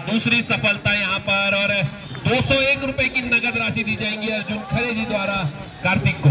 दूसरी सफलता यहाँ पर, और 201 रुपए की नगद राशि दी जाएंगी अर्जुन खरे जी द्वारा कार्तिक को।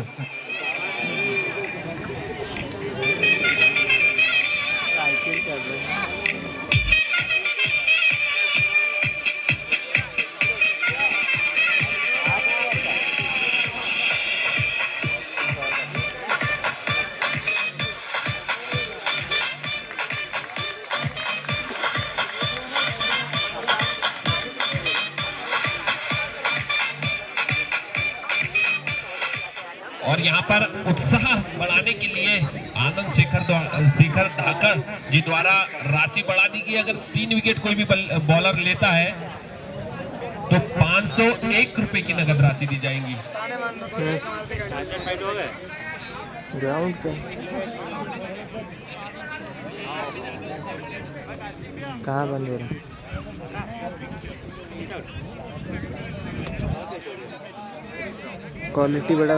और यहाँ पर उत्साह बढ़ाने के लिए आनंद शेखर धाकर जी द्वारा राशि बढ़ा दी गई। अगर 3 विकेट कोई भी बॉलर लेता है तो 501 रुपए की नगद राशि दी जाएंगी। ग्राउंड पे कहाँ बंद हो रहा? क्वालिटी बड़ा।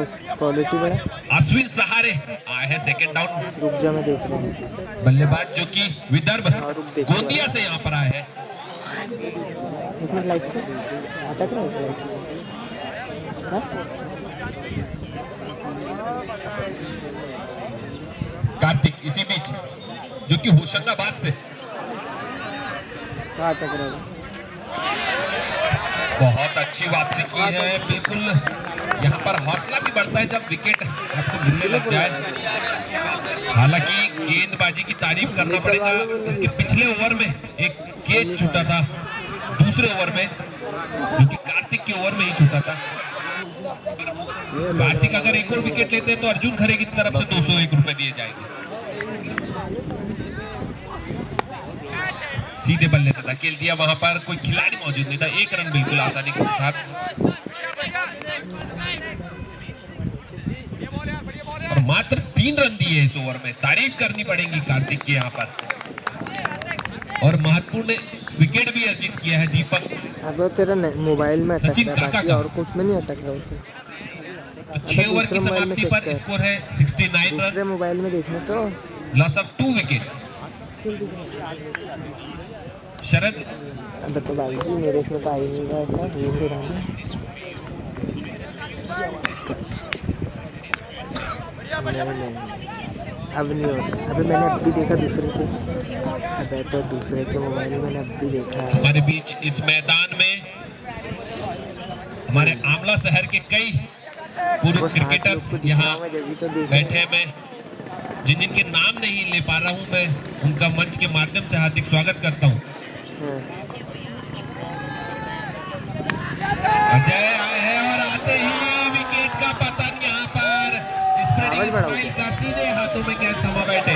अश्विन सहारे आए हैं सेकंड डाउन। रुक जा, मैं देख रहा हूँ। बल्लेबाज जो कि विदर्भ गोंदिया से यहाँ पर आए हैं। एक मिनट, लाइट अटक रहा है। कार्तिक इसी बीच जो कि होशंगाबाद से अटक रहा है। बहुत अच्छी वापसी की है। बिल्कुल यहाँ पर हौसला भी बढ़ता है जब विकेट आपको मिलने लग जाए। हालांकि गेंदबाजी की तारीफ करना पड़ेगा, इसके पिछले ओवर में एक कैच छूटा था, दूसरे ओवर में, जो कि कार्तिक के ओवर में ही छूटा था। कार्तिक अगर एक और विकेट लेते हैं तो अर्जुन खरे की तरफ से 201 रुपए दिए जाएंगे। सीधे बल्ले से धकेल दिया, वहां पर कोई खिलाड़ी मौजूद नहीं था। 1 रन बिल्कुल आसानी के साथ। मात्र 3 रन दिए इस ओवर में। तारीफ करनी पड़ेगी कार्तिक की यहाँ पर। और महत्वपूर्ण विकेट भी अर्जित किया है दीपक। अब तेरा मोबाइल में अटक सचिन रहा है, काका बाकी का। और कुछ में नहीं अटक रहा उसमें। तो 6 ओवर की दूसरे मोबाइल में समाप्ति चेक पर कर। स्कोर है 69 दूसरे रन, मोबाइल में देखने तो लॉस ऑफ 2 विकेट। शरद अब तो भाई जी मेरे इसमें तो आ ही नहीं रहा ऐसा, ये तो रहा नहीं, अब नहीं होता। अबे मैंने अब भी देखा दूसरे के, अबे तो दूसरे के मोबाइल में मैंने अब भी देखा है। हमारे बीच इस मैदान में हमारे आमला शहर के कई पूर्व वो सात लोग क्रिकेटर्स को दिख यहाँ रहा हूँ मैं, जब भी तो देख बैठे हैं। मैं जिनके नाम नहीं ले पा रहा हूँ, मैं उनका मंच के माध्यम से हार्दिक स्वागत करता हूँ। अजय आए हैं और आते ही विकेट का पतन यहाँ पर। स्प्रेडिंग स्माइल का सीधे हाथों में कैच थमा बैठे।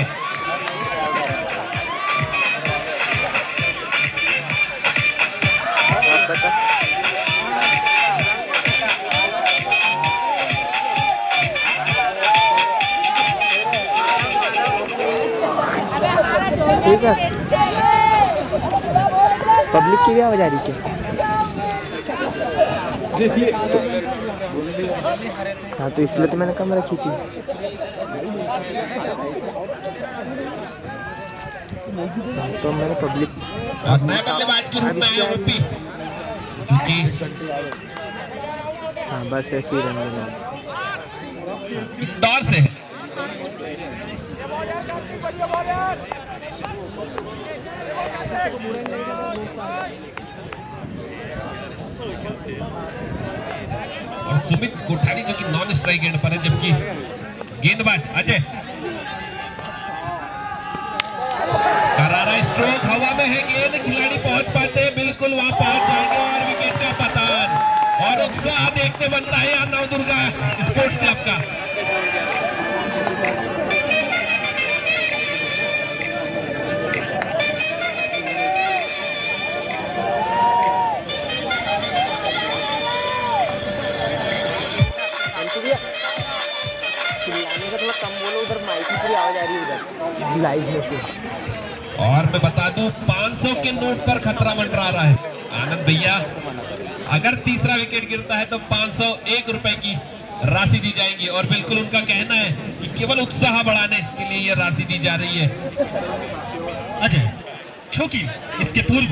ठीक है, पब्लिक की भी आवाज आ रही क्या? हाँ तो इसलिए तो मैंने कम रखी थी। हाँ, तो मैंने पब्लिक और नए बल्लेबाज के रूप में आए ओपी, क्योंकि हाँ बस ऐसे ही रन देना। इंदौर से है। और सुमित कोठारी जो कि नॉन स्ट्राइक एंड पर है, जबकि गेंदबाज अजय। करारा स्ट्रोक, हवा में है गेंद, खिलाड़ी पहुंच पाते हैं, बिल्कुल वहां पहुंच जाएंगे और विकेट का पतन। और उत्साह देखते बनता है यहाँ नवदुर्गा स्पोर्ट्स क्लब का। चिल्लाने का थोड़ा कम बोलो, उधर माइक की पूरी आवाज आ रही है उधर लाइव में से। और मैं बता दूं 500 के नोट पर खतरा मंडरा रहा है। आनंद भैया, अगर तीसरा विकेट गिरता है तो 501 रुपए की राशि दी जाएगी। और बिल्कुल उनका कहना है कि केवल उत्साह बढ़ाने के लिए यह राशि दी जा रही है। अजय छोकी इसके पूर्व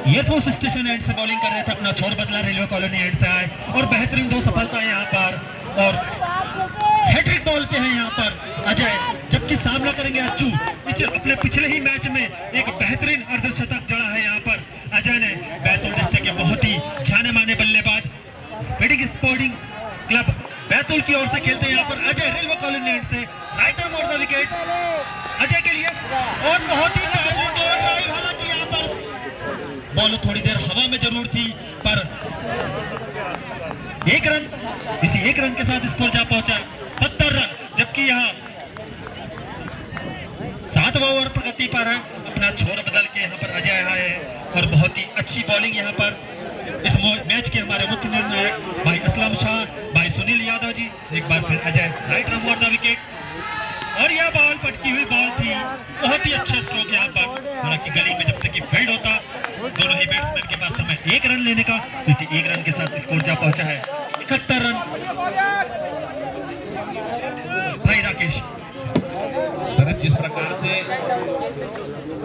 एयरफोर्स स्टेशन एंड से बॉलिंग कर रहे थे, अपना छोर बदला रेलवे कॉलोनी एंड से आए और बेहतरीन 2 सफलता यहाँ पर। और हैट्रिक बॉल पे है यहाँ पर अजय, जबकि सामना करेंगे अज्जू। अपने पिछले ही मैच में एक बेहतरीन अर्धशतक जड़ा है यहाँ पर अजय ने। बैतूल डिस्ट्रिक्ट के बहुत ही जाने माने बल्लेबाज स्पीडिंग स्पोर्टिंग क्लब बैतूल की ओर से खेलते हैं यहाँ पर अजय। रेलवे कॉलोनी एंड से राइट आर्म और द विकेट अजय के लिए। और बहुत ही बेहतरीन ड्राइव, हालांकि यहाँ पर बॉल थोड़ी देर हवा में जरूर थी, पर 1 रन, इसी 1 रन के साथ स्कोर जा पहुंचा 70 रन। जबकि यहाँ 7वां ओवर प्रगति पर है, अपना छोर बदल के यहाँ पर अजय आए हैं। और बहुत ही अच्छी बॉलिंग यहाँ पर इस मैच के हमारे मुख्य निर्णायक भाई असलम शाह, भाई सुनील यादव जी। एक बार फिर अजय राइट आर्म और द विकेट। और यह बॉल पटकी हुई बॉल थी, बहुत ही अच्छा स्ट्रोक यहाँ पर। हालांकि गली में जब तक कि फील्ड होता, दोनों ही बैट्समैन के पास समय 1 रन लेने का, तो इसी 1 रन के साथ स्कोर जा पहुंचा है 71 रन। भाई राकेश, शरद, जिस प्रकार से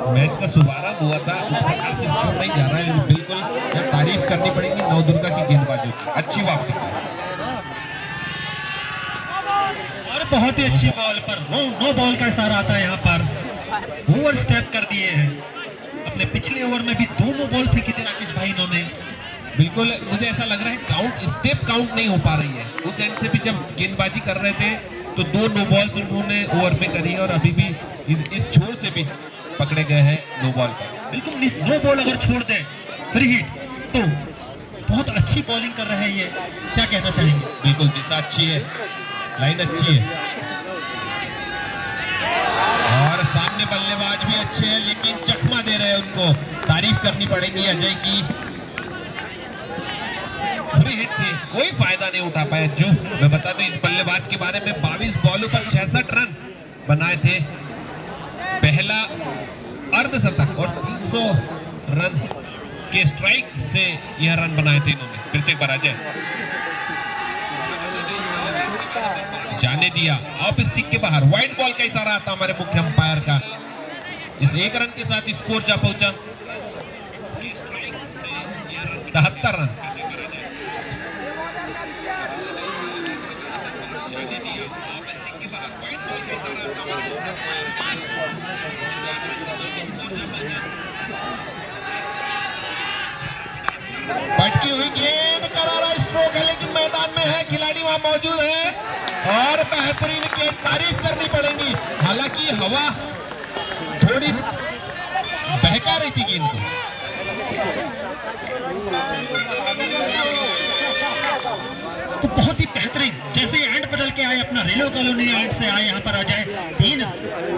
मैच का शुभारंभ हुआ था उस प्रकार से स्कोर नहीं जा रहा है। बिल्कुल यह तारीफ करनी पड़ेगी नवदुर्गा की गेंदबाजों की, अच्छी वापसी की। और बहुत ही अच्छी बॉल पर नो बॉल का इशारा आता है यहाँ पर। ओवर स्टेप कर दिए हैं। अपने पिछले ओवर में भी 2 नो बॉल फेंकी थी राकेश भाई इन्होंने। बिल्कुल मुझे ऐसा लग रहा है काउंट स्टेप काउंट नहीं हो पा रही है। उस एंड से भी जब गेंदबाजी कर रहे थे तो 2 नो बॉल्स उन्होंने ओवर में करी है और अभी भी इस छोर से भी पकड़े गए हैं नो बॉल पर। बिल्कुल नो बॉल अगर छोड़ दें फ्री हिट तो बहुत अच्छी बॉलिंग कर रहे हैं ये, क्या कहना चाहेंगे? बिल्कुल दिशा अच्छी है, लाइन अच्छी है और सामने बल्लेबाज भी अच्छे हैं, लेकिन चकमा दे रहे हैं उनको। तारीफ करनी पड़ेगी अजय की। फ्री हिट थी, कोई फायदा नहीं उठा पाया। जो मैं बता दूं इस बल्लेबाज के बारे में, 22 बॉलों पर 66 रन बनाए थे, पहला अर्धशतक और 300 रन के स्ट्राइक से यह रन बनाए थे इन्होंने। फिर से एक बार अजय जाने दिया ऑफ स्टिक के बाहर, वाइड बॉल का इशारा आता हमारे मुख्य अंपायर का। इस एक रन के साथ स्कोर जा पहुंचा 73 रन। पटकी हुई गेंद, करारा स्ट्रोक है, लेकिन मैदान में है, खिलाड़ी वहां मौजूद है और बेहतरीन की तारीफ करनी पड़ेगी। हालांकि हवा थोड़ी बहका रही थी गेंद को। तो बहुत ही बेहतरीन, जैसे एंड बदल के आए अपना रेलवे कॉलोनी एंड से आए यहाँ पर अजय, 3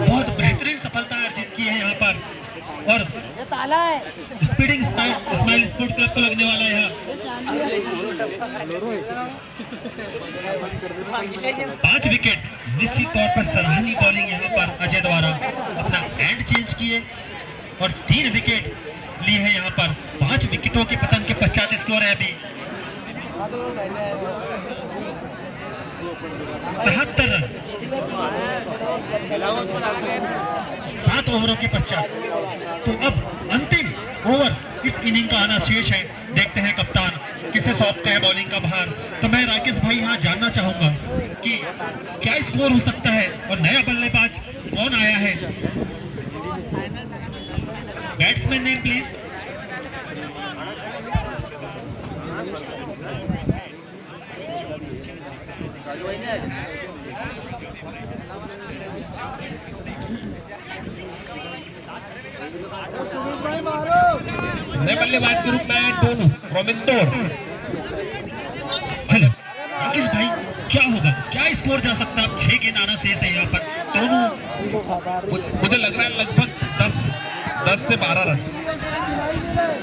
बहुत बेहतरीन सफलता अर्जित की है यहाँ पर। और स्पीडिंग स्माइल स्पोर्ट क्लब को लगने वाला है 5 विकेट। निश्चित तौर पर सराहनीय बॉलिंग यहाँ पर अजय द्वारा, अपना एंड चेंज किए और 3 विकेट लिए हैं यहाँ पर। 5 विकेटों के पतन के पश्चात स्कोर है अभी 73 रन 7 ओवरों के पश्चात। तो अब अंतिम ओवर इस इनिंग का आना शेष है। देखते हैं कप्तान किसे सौंपते हैं बॉलिंग का भार। तो मैं राकेश भाई यहाँ जानना चाहूंगा कि क्या स्कोर हो सकता है और नया बल्लेबाज कौन आया है। Batsman name please. नए बल्लेबाज के रूप में आए टोनू फ्रॉम इंदौर। हेलो राकेश भाई, क्या होगा, क्या स्कोर जा सकता है। अब 6 गेंद आना शेष है यहाँ पर। टोनू, मुझे लग रहा है लगभग 10 से 12 रन।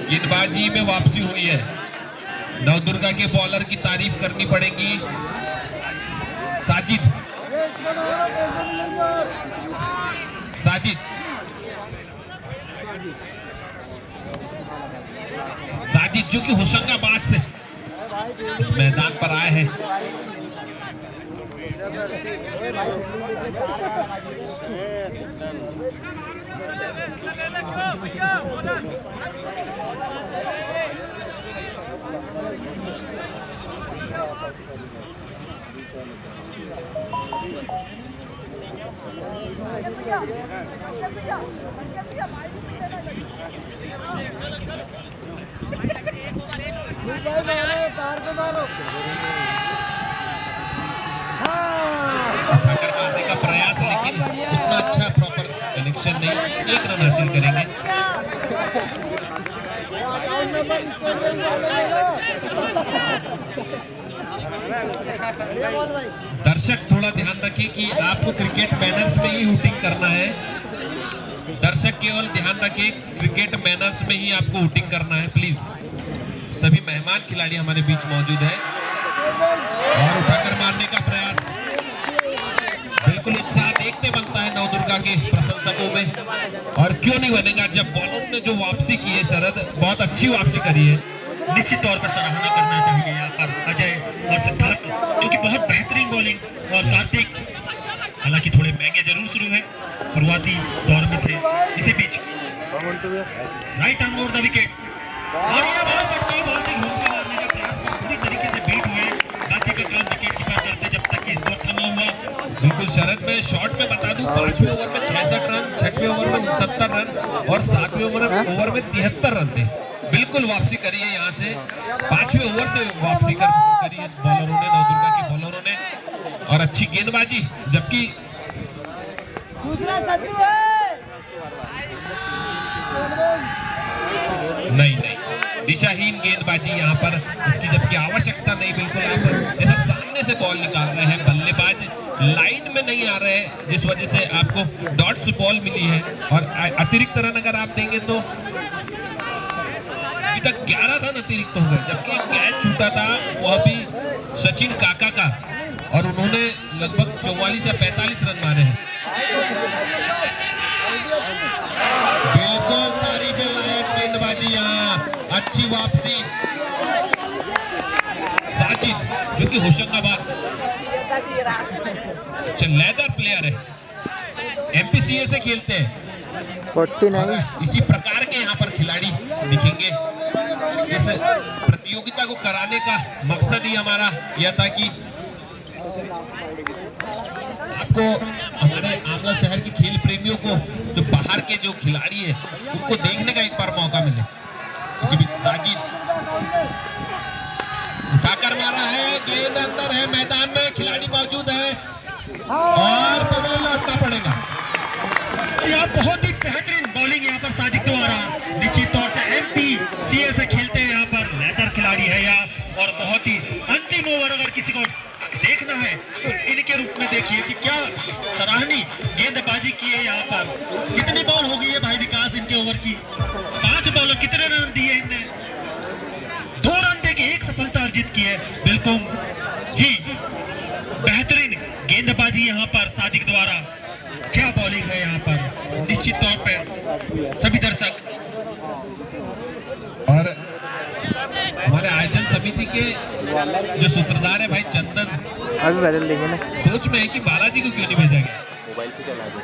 गेंदबाजी में वापसी हुई है। नवदुर्गा के बॉलर की तारीफ करनी पड़ेगी। साजिद जो कि होशंगाबाद से इस मैदान पर आए हैं। उठाकर मारने का प्रयास, लेकिन उतना अच्छा प्रॉपर कनेक्शन नहीं। 1 रन हासिल करेंगे। दर्शक थोड़ा ध्यान रखें कि आपको क्रिकेट मैनर्स में ही हुटिंग करना है। दर्शक केवल ध्यान रखें, क्रिकेट मैनर्स में ही आपको हुटिंग करना है प्लीज। सभी मेहमान खिलाड़ी हमारे बीच मौजूद है और उठाकर मारने का प्रयास। बिल्कुल उत्साह देखते बनता है नवदुर्गा के प्रशंसकों में, और क्यों नहीं बनेगा जब बॉलर ने जो वापसी की है। शरद बहुत अच्छी वापसी करी है। निश्चित तौर पर सराहना करना चाहिए यहाँ पर अजय और सिद्धार्थ, जो कि बहुत बेहतरीन बॉलिंग। और कार्तिक हालांकि थोड़े महंगे जरूर शुरू है, शुरुआती दौर में थे। इसी बीच right arm over the wicket और ये बॉल पटकी, बहुत ही घूम के मारने का प्रयास पर पूरी तरीके से बीट हुए। बाकी का काम विकेट कीपर करते जब तक कि स्कोर थमा हुआ। बिल्कुल शरद में शॉट में बता दूं, 5वें ओवर में 66 रन, 6वें ओवर में 69 रन और 7वें ओवर में 73 रन थे। बिल्कुल वापसी करी है यहाँ से। 5वें ओवर से वापसी करी है बॉलरों ने, नवदुर्गा के बॉलरों ने, और अच्छी गेंदबाजी। जबकि नहीं दिशाहीन गेंदबाजी यहाँ पर, इसकी जबकि आवश्यकता नहीं। बिल्कुल आप जैसे सामने से बॉल निकाल रहे हैं, बल्लेबाज लाइन में नहीं आ रहे हैं, जिस वजह से आपको डॉट्स बॉल मिली है। और अतिरिक्त रन अगर आप देंगे तो तक 11 रन अतिरिक्त हो गए, जबकि कैच छूटा था वह भी सचिन काका का, और उन्होंने लगभग 44 या 45 रन मारे हैं। बिल्कुल तारीफ लायक गेंदबाजी, यहाँ अच्छी वापसी। साजिद जो कि होशंगाबाद लेदर प्लेयर है, एमपीसीए से खेलते हैं। 49 इसी प्रकार के यहाँ पर खिलाड़ी दिखेंगे। इस प्रतियोगिता को कराने का मकसद ही हमारा यह था कि आपको, हमारे आमला शहर के खेल प्रेमियों को, जो बाहर के जो खिलाड़ी है उनको देखने का एक बार मौका मिले। इसी बीच साजिद उठाकर मारा है, गेंद अंदर है, मैदान में खिलाड़ी मौजूद है और पवेल लौटना पड़ेगा। यहाँ बहुत ही बेहतरीन बॉलिंग यहाँ पर साजिद द्वारा, निश्चित तौर से एमपीसीए से खेलते हैं यहाँ पर लेदर खिलाड़ी है यहाँ, और बहुत ही अंतिम ओवर अगर किसी को देखना है तो इनके रूप में देखिए कि क्या सराहनीय गेंदबाजी की है यहाँ पर। कितनी बॉल हो गई है भाई विकास इनके ओवर की? 5 बॉलर, कितने रन दिए इनने? 2 रन देके 1 सफलता अर्जित की है। बिल्कुल ही बेहतरीन गेंदबाजी यहाँ पर सादिक द्वारा। क्या बॉलिंग है यहाँ पर, निश्चित तौर पर सभी दर्शक और हमारे आयोजन समिति के जो सूत्रधार है भाई चंदन, अभी बदल देंगे ना। सोच में है कि बालाजी को क्यों नहीं भेजा गया। मोबाइल से चला दो।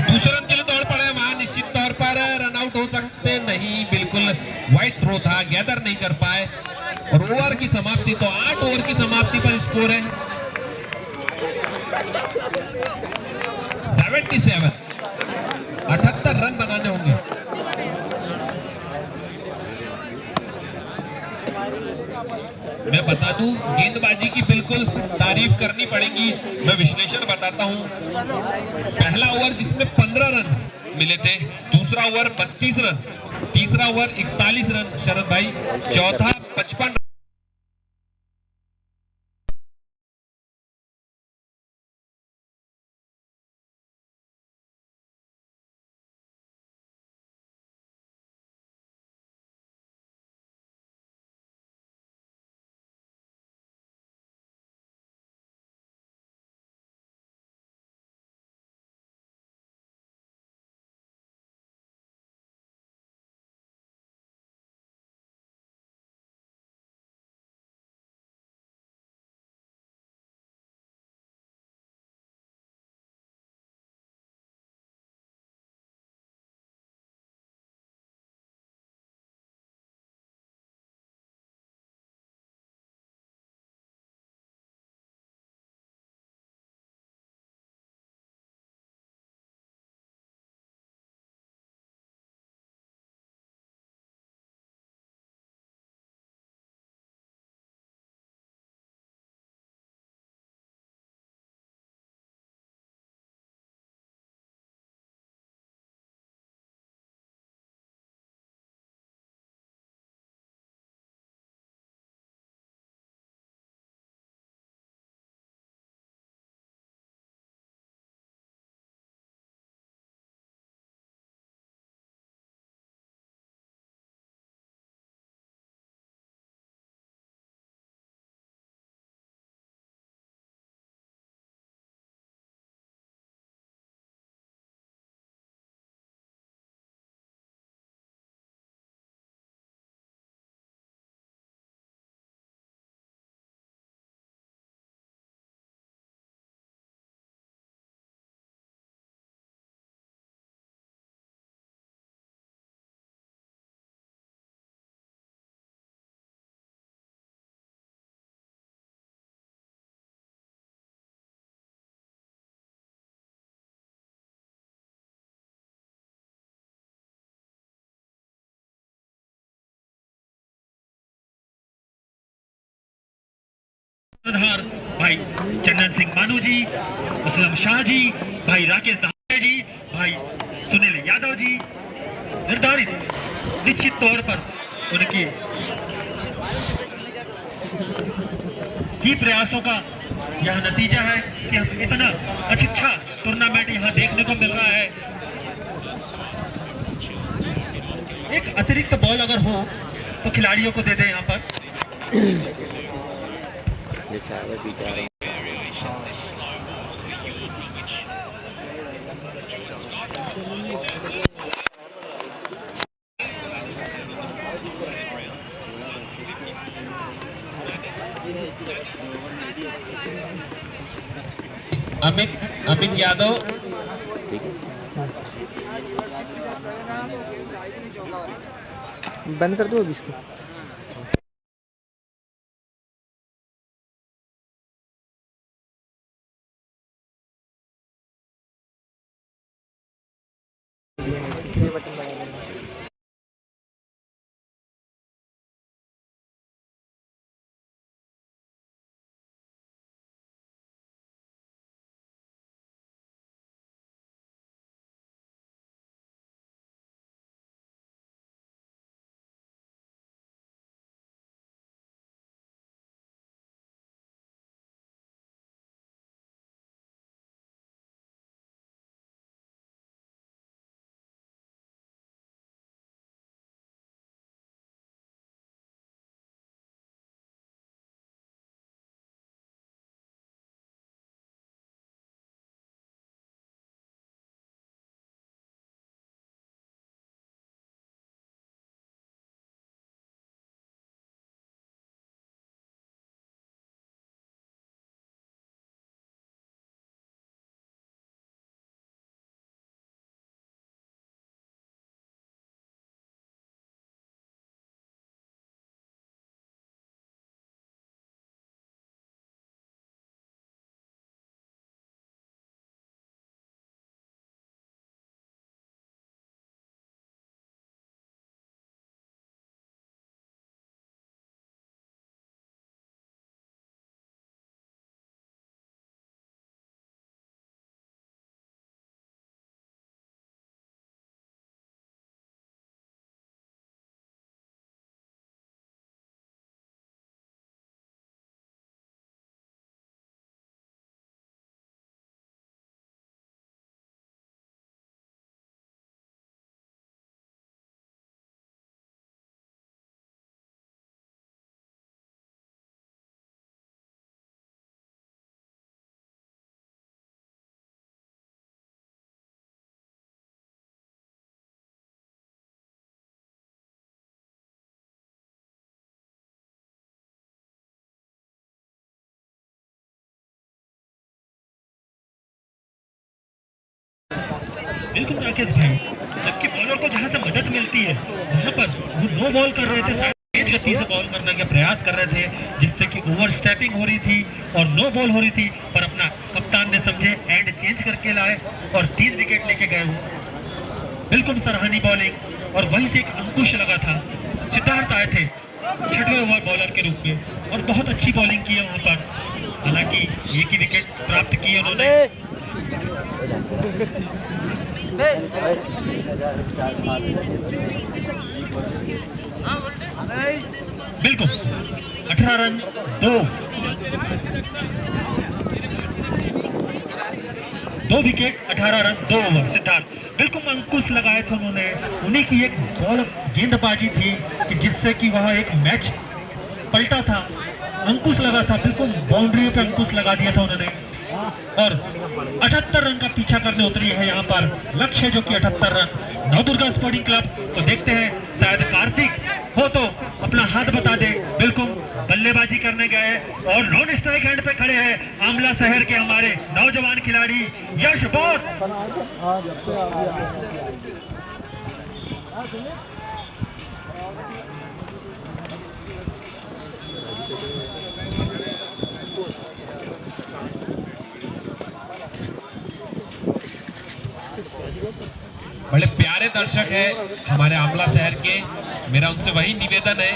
दूसरे रन के लिए दौड़ पड़े वहां, निश्चित तौर पर रन आउट हो सकते नहीं, बिल्कुल वाइड थ्रो था, गैदर नहीं कर पाए। और ओवर की समाप्ति, तो 8 ओवर की समाप्ति पर स्कोर है 77। 78 रन बनाने होंगे। मैं बता दूं, गेंदबाजी की बिल्कुल तारीफ करनी पड़ेगी। मैं विश्लेषण बताता हूं। पहला ओवर जिसमें 15 रन मिले थे, दूसरा ओवर 32 रन, तीसरा ओवर 41 रन शरद भाई, चौथा 55। भाई चंदन सिंह मानू जी, असलम शाह जी, भाई राकेश दहाड़े जी, भाई सुनील यादव जी, निर्धारित निश्चित तौर पर उनके ही प्रयासों का यह नतीजा है कि हम इतना अच्छा टूर्नामेंट यहाँ देखने को मिल रहा है। एक अतिरिक्त बॉल अगर हो तो खिलाड़ियों को दे दें यहाँ पर। ये चाय पी जा रहे हैं। अमित यादव, बंद कर दो अभी इसको। ये बटन दबा देना। बिल्कुल राकेश भाई, जबकि बॉलर को जहां से मदद मिलती है वहां पर वो नो बॉल कर रहे थे, तेज गति से बॉल करने का प्रयास कर रहे थे, जिससे कि ओवर स्टेपिंग हो रही थी और नो बॉल हो रही थी। पर अपना कप्तान ने समझे, एंड चेंज करके लाए और 3 विकेट लेके गए वो। बिल्कुल सराहनीय बॉलिंग, और वहीं से एक अंकुश लगा था। सिद्धार्थ आए थे 6वें ओवर बॉलर के रूप में और बहुत अच्छी बॉलिंग की है वहां पर। हालांकि एक ही विकेट प्राप्त किए उन्होंने। बिल्कुल 18 run 2 wicket, 18 run 2 over. Siddharth बिल्कुल अंकुश लगाए थे उन्होंने। उन्हीं की एक बॉल गेंदबाजी थी कि जिससे कि वहां एक मैच पलटा था। अंकुश लगा था, बिल्कुल बाउंड्री पे अंकुश लगा दिया था उन्होंने। और 78 रन का पीछा करने उतरी है यहाँ पर। लक्ष्य जो कि 78 रन। नवदुर्गा स्पोर्टिंग क्लब, तो देखते हैं शायद कार्तिक हो तो अपना हाथ बता दे। बिल्कुल बल्लेबाजी करने गए और नॉन स्ट्राइक हैंड पे खड़े हैं आमला शहर के हमारे नौजवान खिलाड़ी यश बोध। बड़े प्यारे दर्शक हैं हमारे आमला शहर के। मेरा उनसे वही निवेदन है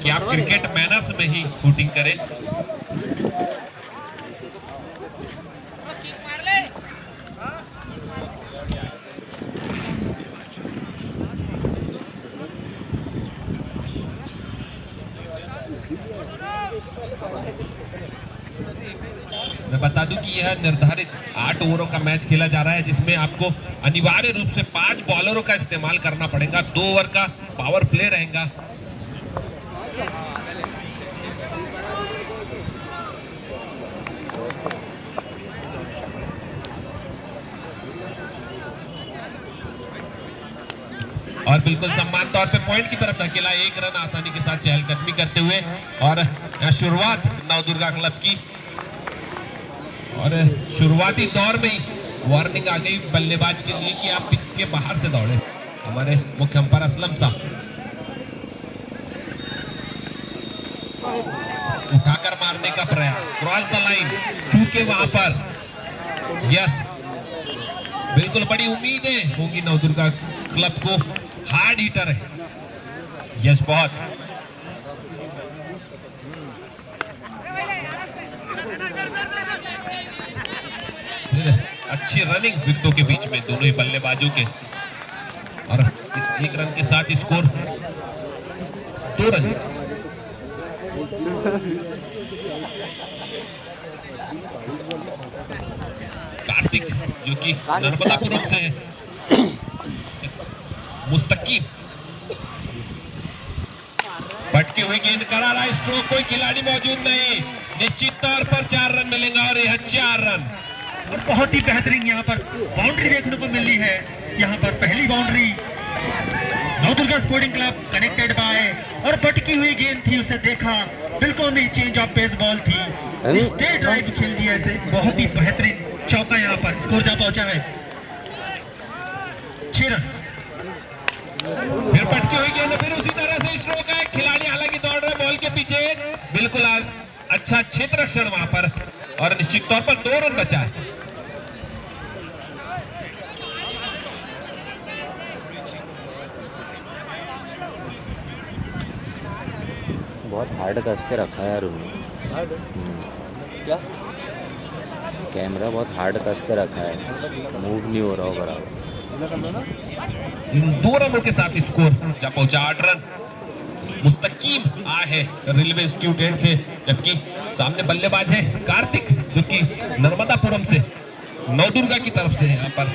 कि आप क्रिकेट मैनर्स में ही शूटिंग करें। मैं बता दूं कि यह निर्धारित 8 ओवरों का मैच खेला जा रहा है, जिसमें आपको अनिवार्य रूप से 5 बॉलरों का इस्तेमाल करना पड़ेगा। 2 ओवर का पावर प्ले रहेगा। और बिल्कुल सम्मान तौर पे पॉइंट की तरफ धकेला, 1 रन आसानी के साथ चहलकदमी करते हुए। और शुरुआत नवदुर्गा क्लब की, और शुरुआती दौर में ही वार्निंग आ गई बल्लेबाज के लिए कि आप पिच के बाहर से दौड़े। हमारे मुख्य अंपायर असलम साहब उठाकर मारने का प्रयास, क्रॉस द लाइन, चूके वहां पर। यस, बिल्कुल बड़ी उम्मीदें होंगी नवदुर्गा क्लब को, हार्ड हीटर है। यस, बहुत अच्छी रनिंग विकेटों के बीच में दोनों ही बल्लेबाजों के। और इस 1 रन के साथ स्कोर 2 रन। कार्तिक जो कि नर्मदापुरम से है, मुस्तकीम पटकी हुई गेंद, करारा स्ट्रोक, कोई खिलाड़ी मौजूद नहीं। निश्चित तौर पर 4 रन मिलेंगे और यह 4 रन। और बहुत ही बेहतरीन यहाँ पर बाउंड्री देखने को मिली है। यहाँ पर पहली boundary Navdurga sporting club connected by, और पटकी हुई गेंद थी, उसे देखा, बिल्कुल नहीं चेंज ऑफ पेस बॉल थी, स्ट्रेट ड्राइव खेल दिया इसे। बहुत ही बेहतरीन चौका यहाँ पर, स्कोर जा पहुंचा है 6 रन। फिर पटकी हुई गेंद, फिर उसी तरह से स्ट्रोक है। खिलाड़ी हालांकि दौड़ रहे बॉल के पीछे, बिल्कुल अच्छा क्षेत्र रक्षण वहां पर, और निश्चित तौर पर 2 रन बचा है। बहुत हार्ड कस के रखा है यार उन्होंने। क्या कैमरा बहुत हार्ड कस के रखा है, मूव नहीं हो रहा होगा बराबर। इन 2 रनों के साथ स्कोर जा पहुंचा 8 रन। मुस्तकीम आए है रेलवे स्टूडेंट से, जबकि सामने बल्लेबाज है कार्तिक जो कि नर्मदापुरम से, नवदुर्गा की तरफ से यहाँ पर।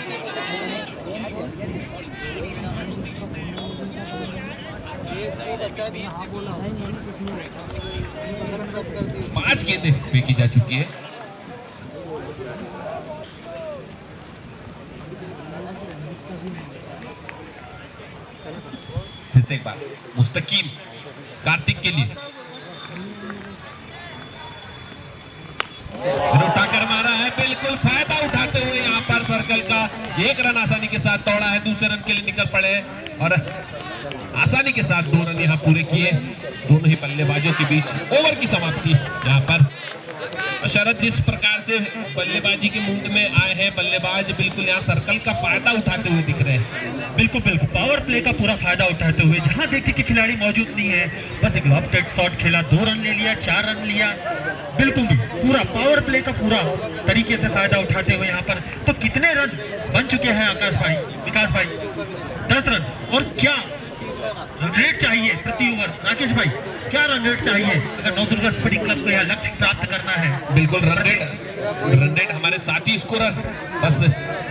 पांच गेंदें फेंकी जा चुकी है। फिर से एक बार मुस्तकीम कार्तिक के लिए, उठाकर मारा है, बिल्कुल फायदा उठाते हुए यहाँ पर सर्कल का 1 रन आसानी के साथ तोड़ा है। दूसरे रन के लिए निकल पड़े और आसानी के साथ 2 रन यहाँ पूरे किए दोनों ही बल्लेबाजों के बीच। ओवर की समाप्ति यहाँ पर। शरद जिस प्रकार से बल्लेबाजी के मूड में आए हैं बल्लेबाज, बिल्कुल यहाँ सर्कल का फायदा उठाते हुए दिख रहे हैं। बिल्कुल बिल्कुल पावर प्ले का पूरा फायदा उठाते हुए, जहां देखते कि खिलाड़ी मौजूद नहीं है, बस एक लॉफ्टेड शॉट खेला, 2 रन ले लिया, 4 रन लिया। बिल्कुल भी पूरा पावर प्ले का पूरा तरीके से फायदा उठाते हुए यहाँ पर। तो कितने रन बन चुके हैं आकाश भाई, विकास भाई? 10 रन। और क्या रन रेट चाहिए प्रति ओवर राकेश भाई? क्या रन रेट चाहिए अगर नवदुर्गा स्पोर्टिंग क्लब को यह लक्ष्य प्राप्त करना है? बिल्कुल रन रेट हमारे साथी स्कोरर बस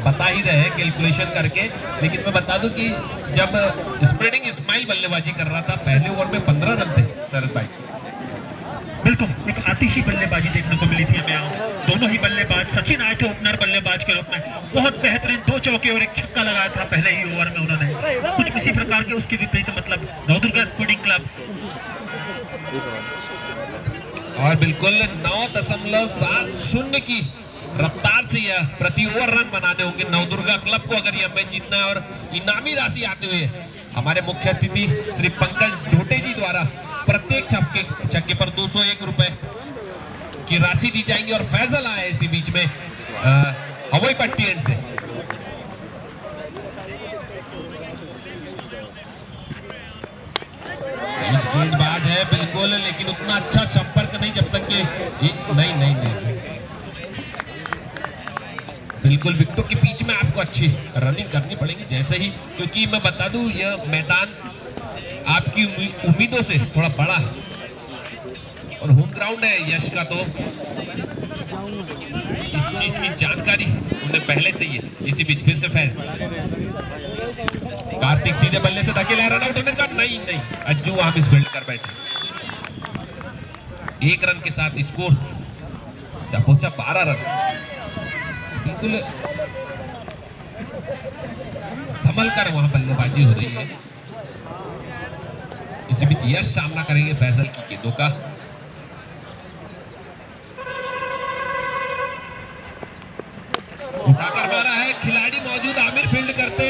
बता ही रहे हैं कैलकुलेशन करके। लेकिन मैं बता दूं कि जब स्प्रेडिंग इस्माइल बल्लेबाजी कर रहा था, पहले ओवर में 15 रन थे शरद भाई। बिल्कुल एक आतिशी बल्लेबाजी देखने को मिली थी हमें यहाँ। दोनों ही बल्लेबाज, सचिन आए थे ओपनर बल्लेबाज के रूप में, बहुत बेहतरीन 2 चौके और 1 छक्का लगाया था पहले ही ओवर में उन्होंने। कुछ इसी प्रकार के उसके विपरीत मतलब नवदुर्गा स्पोर्टिंग क्लब। और बिल्कुल 9.70 की रफ्तार से यह प्रति ओवर रन बनाने होंगे नवदुर्गा क्लब को अगर यह मैच जीतना है। और इनामी राशि आते हुए हमारे मुख्य अतिथि श्री पंकज ढोटे जी द्वारा प्रत्येक छक्के पर 201 रुपए की राशि दी जाएंगी। और फैजल आए इसी बीच में हवाई पट्टी एंड से। गेंदबाज है बिल्कुल, लेकिन उतना अच्छा संपर्क नहीं जब तक कि नहीं बिल्कुल विकेटों के बीच में आपको अच्छी रनिंग करनी पड़ेगी जैसे ही, क्योंकि मैं बता दूं यह मैदान आपकी उम्मीदों से थोड़ा बड़ा है और होम ग्राउंड है यश का। तो पहले से ही है। इसी बीच फिर से फैज, कार्तिक सीधे बल्ले से धकेला, रन आउट होने का नहीं, अज्जू वहां मिस फील्ड कर बैठे। 1 रन के साथ स्कोर पहुंचा 12 रन। बिल्कुल संभल कर वहां बल्लेबाजी हो रही है। इसी बीच यश सामना करेंगे फैजल की गेंदों का। उठाकर मारा है, खिलाड़ी मौजूद, आमिर फील्ड करते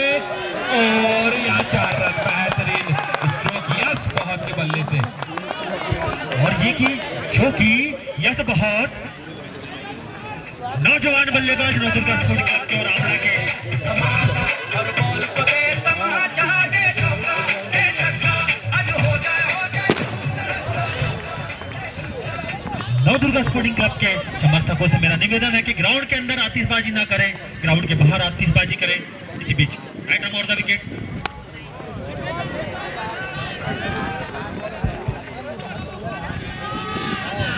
और यहाँ 4 रन। बेहतरीन स्ट्रोक यश बहुत के बल्ले से, और ये की क्योंकि यश बहुत नौजवान बल्लेबाज नवदुर्गा स्पोर्टिंग क्लब के और आमला के नवदुर्गा स्पोर्टिंग क्लब के समर्थकों से मेरा निवेदन है कि ग्राउंड के अंदर आतिशबाजी ना करें, ग्राउंड के बाहर आतिशबाजी करें। इसी बीच आइटम और द विकेट।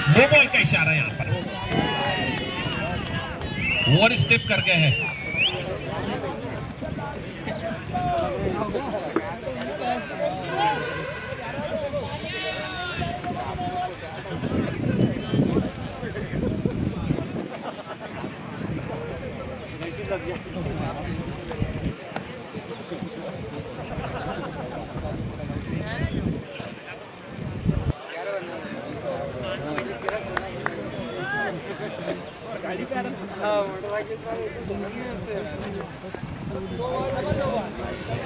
नो बॉल का इशारा यहाँ पर, ओवर स्टेप कर गए हैं।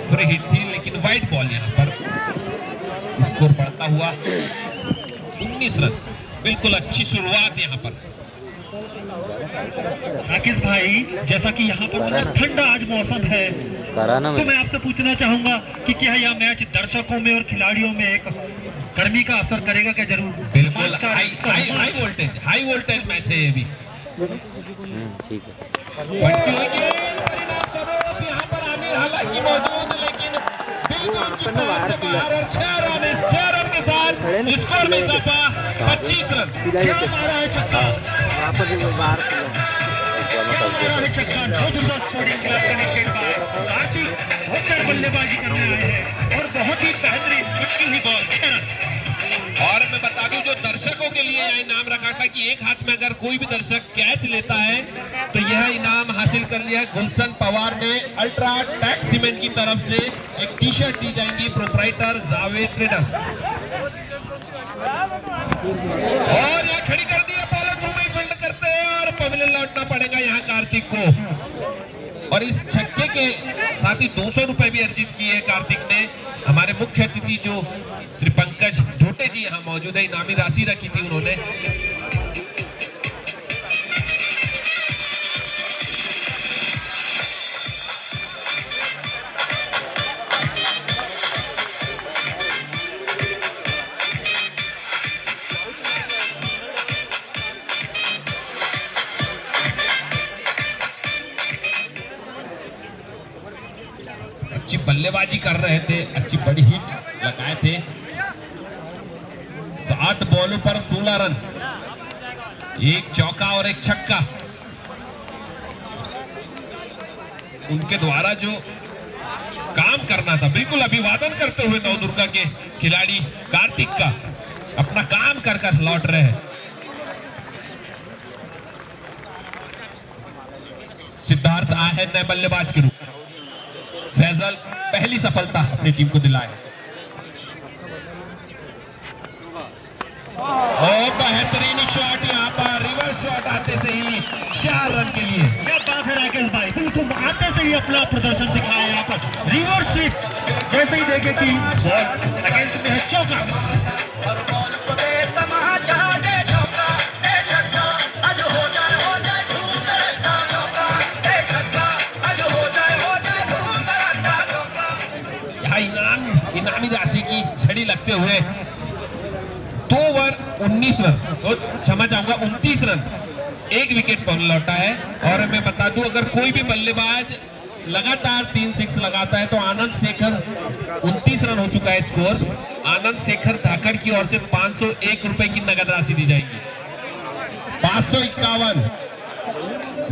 फ्री हिट थी लेकिन वाइड बॉल यहाँ पर। स्कोर बढ़ता हुआ 19 रन। बिल्कुल अच्छी शुरुआत यहाँ पर। राकेश भाई, जैसा कि यहाँ पर बड़ा ठंडा आज मौसम है, तो मैं आपसे पूछना चाहूंगा कि क्या यह मैच दर्शकों में और खिलाड़ियों में एक गर्मी का असर करेगा क्या? जरूर, बिल्कुल हाई वोल्टेज मैच है ये भी। ठीक है। भटकी हुई गेंद, परिणाम स्वरूप यहाँ पर आमिर हालांकि मौजूद, लेकिन बिल्कुल उनकी पहुंच से बाहर। और 6 रन के साथ स्कोर में इजाफा, 25 रन। क्या मारा है छक्का, वहाँ पर भी बाहर छक्का। Navdurga sporting club connected by Kartik होकर बल्लेबाजी करने आए हैं और बहुत ही बेहतरीन भटकी हुई बॉल, 6 रन। और मैं बता दूं, जो दर्शकों के लिए यह इनाम रखा था कि एक हाथ में अगर कोई भी दर्शक कैच लेता है तो यह इनाम हासिल कर लिया गुलशन पवार ने। अल्ट्रा टैक सीमेंट की तरफ से एक टी शर्ट दी जाएंगी, प्रोप्राइटर जावेद ट्रेडर्स। और यह खड़ी कर दी है, पॉलो थ्रू में फील्ड करते हैं और पवेलियन लौटना पड़ेगा यहाँ कार्तिक को। और इस छक्के के साथ ही 200 रुपए भी अर्जित किए कार्तिक ने। हमारे मुख्य अतिथि जो श्री पंकज ढोटे जी यहाँ मौजूद है, इनामी राशि रखी थी उन्होंने। अच्छी बल्लेबाजी कर रहे थे, अच्छी बड़ी हिट लगाए थे। 7 बॉलों पर 16 रन, 1 चौका और 1 छक्का। उनके द्वारा जो काम करना था, बिल्कुल अभिवादन करते हुए नवदुर्गा के खिलाड़ी कार्तिक का, अपना काम कर कर लौट रहे हैं। सिद्धार्थ आए हैं नए बल्लेबाज के रूप में। फैजल पहली सफलता अपनी टीम को दिलाए। और बेहतरीन शॉट यहाँ पर, रिवर्स शॉट आते से ही 4 रन के लिए। क्या बात है राकेश भाई, बिल्कुल आते से ही अपना प्रदर्शन दिखाया यहाँ पर। रिवर्स स्वीप, जैसे ही देखे कि बॉल अगेंस्ट में है, चौका। इनामी राशि की छड़ी लगते हुए 2 ओवर 19 रन, क्षमा चाहूंगा 29 रन, 1 विकेट पर लौटा है। और मैं बता दूं, अगर कोई भी बल्लेबाज लगातार 3 6 लगाता है तो आनंद शेखर 29 रन हो चुका है स्कोर। आनंद शेखर धाकड़ की ओर से 501 रुपए की नगद राशि दी जाएगी। 551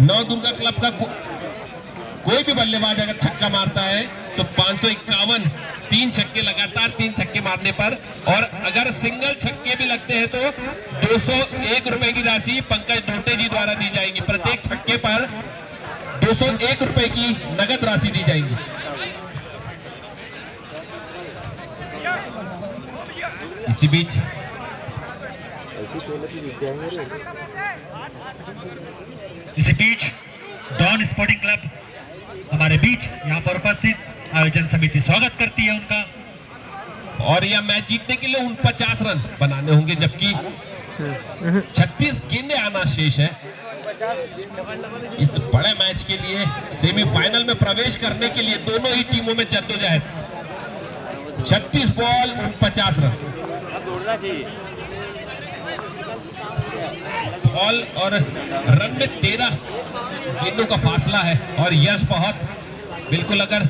नवदुर्गा क्लब का कोई भी बल्लेबाज अगर छक्का मारता है तो 551 3 छक्के लगातार 3 छक्के मारने पर, और अगर सिंगल छक्के भी लगते हैं तो 201 रुपए की राशि पंकज ढोटे जी द्वारा दी जाएगी। प्रत्येक छक्के पर 201 रुपए की नगद राशि दी जाएगी। इसी बीच डॉन स्पोर्टिंग क्लब हमारे बीच यहाँ पर उपस्थित आयोजन समिति स्वागत करती है उनका। और यह मैच जीतने के लिए 49 रन बनाने होंगे, जबकि 36 गेंदें आना शेष है। इस बड़े मैच के लिए सेमीफाइनल में प्रवेश करने के लिए दोनों ही टीमों में जद्दोजहद। 36 बॉल 49 रन। बॉल और रन में 13 गेंदों का फासला है, और यश बहुत बिल्कुल अगर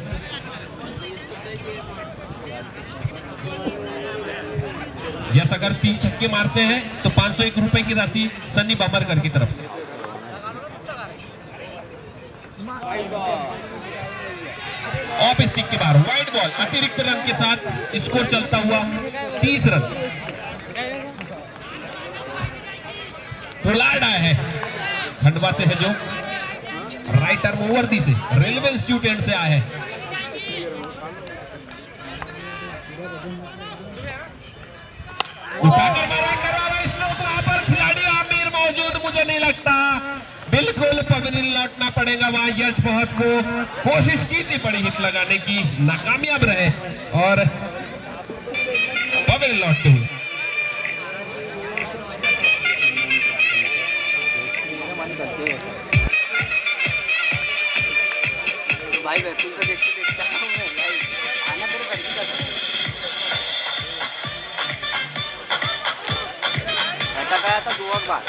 यस अगर 3 छक्के मारते हैं तो 501 रुपए की राशि सन्नी बाबरकर की तरफ से। ऑफ स्टिक के बाहर वाइड बॉल, अतिरिक्त रन के साथ स्कोर चलता हुआ 30 रन। पोलार्ड आया है, खंडवा से है, जो राइट आर्म ओवर से रेलवे इंस्टीट्यूट से आया है। उठाकर मारा करारा स्ट्रोक, वहां पर खिलाड़ी आमिर मौजूद, मुझे नहीं लगता बिल्कुल पवेलियन लौटना पड़ेगा। वहां यश बहुत को कोशिश की थी बड़ी हिट लगाने की, नाकामयाब रहे और पवेलियन लौटते हुए। भाई वैसे तो देखता हूं मैं भाई, आना तेरे घर का बैठा गया था 2 बार।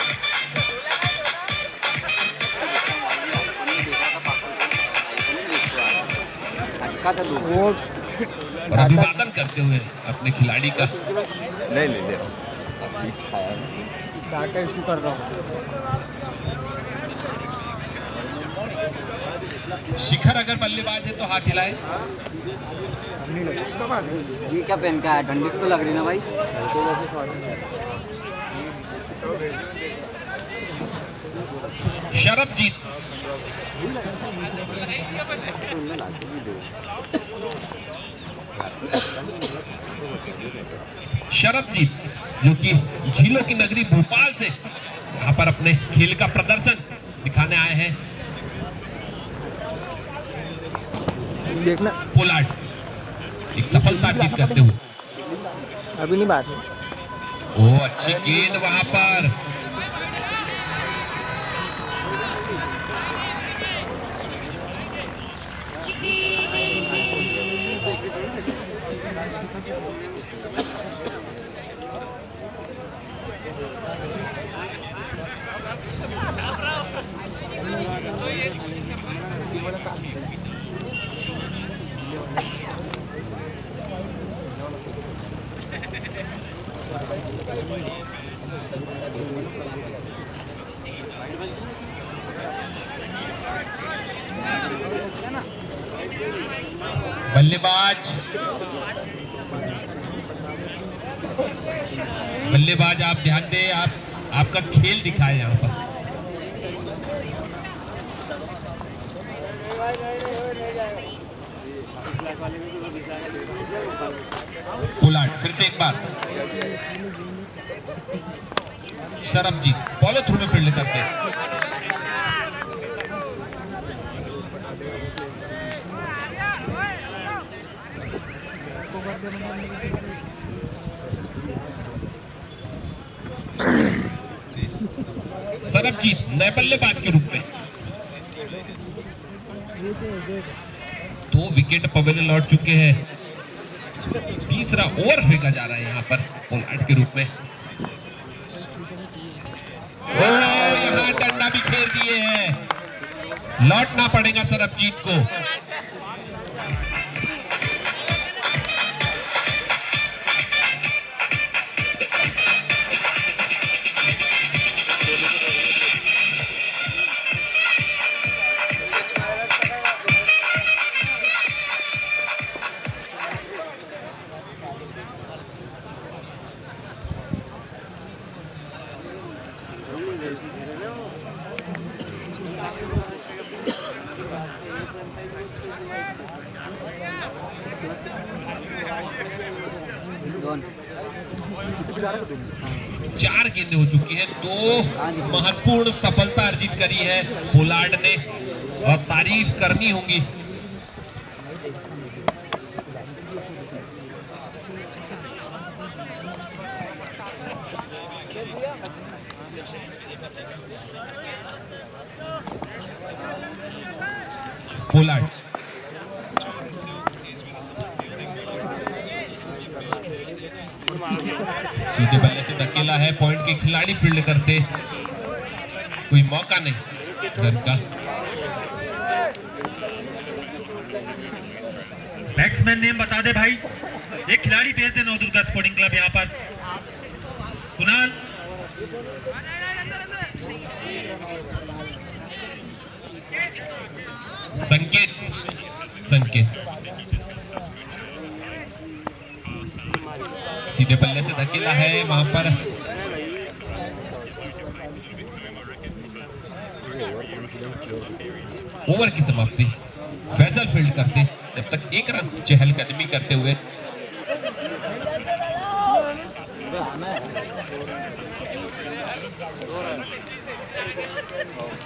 वो और अभिवादन करते हुए अपने खिलाड़ी का नहीं ले ले डाटा इशू कर रहा हूँ। शिखर अगर बल्लेबाज है तो हाथ हिलाए। ये क्या पहन का है, ठंडी तो लग रही ना भाई। शरबजीत शरबजीत जो कि झीलों की नगरी भोपाल से यहाँ पर अपने खेल का प्रदर्शन दिखाने आए हैं। देखना पोलार्ड एक सफलता अर्जित करते हुए। अभी नहीं बात है। ओ अच्छी गेंद वहां पर, बल्लेबाज आप ध्यान दें, आपका खेल दिखाए यहाँ पर। पोलार्ड फिर से एक बार, शरबजीत फॉलो थ्रू में फील्ड करते हैं। सरबजीत नए बल्लेबाज के रूप में 2 विकेट पवेलियन लौट चुके हैं। तीसरा ओवर फेंका जा रहा है यहाँ पर पोलार्ड के रूप में। यहाँ डंडा भी खेल दिए हैं, लौटना पड़ेगा सरबजीत को। चार गेंदें हो चुकी हैं, 2 महत्वपूर्ण सफलता अर्जित करी है पोलार्ड ने और तारीफ करनी होगी। पोलार्ड सीधे बल्ले से धकेला है, पॉइंट के खिलाड़ी फील्ड करते, कोई मौका नहीं रन का। बैट्समैन नेम बता दे भाई, एक खिलाड़ी भेज दे नवदुर्गा स्पोर्टिंग क्लब यहाँ पर। कुणाल, संकेत सीधे बल्ले से धकेला है, वहां पर ओवर की समाप्ति। फैजल फील्ड करते, जब तक 1 रन चहलकदमी करते हुए।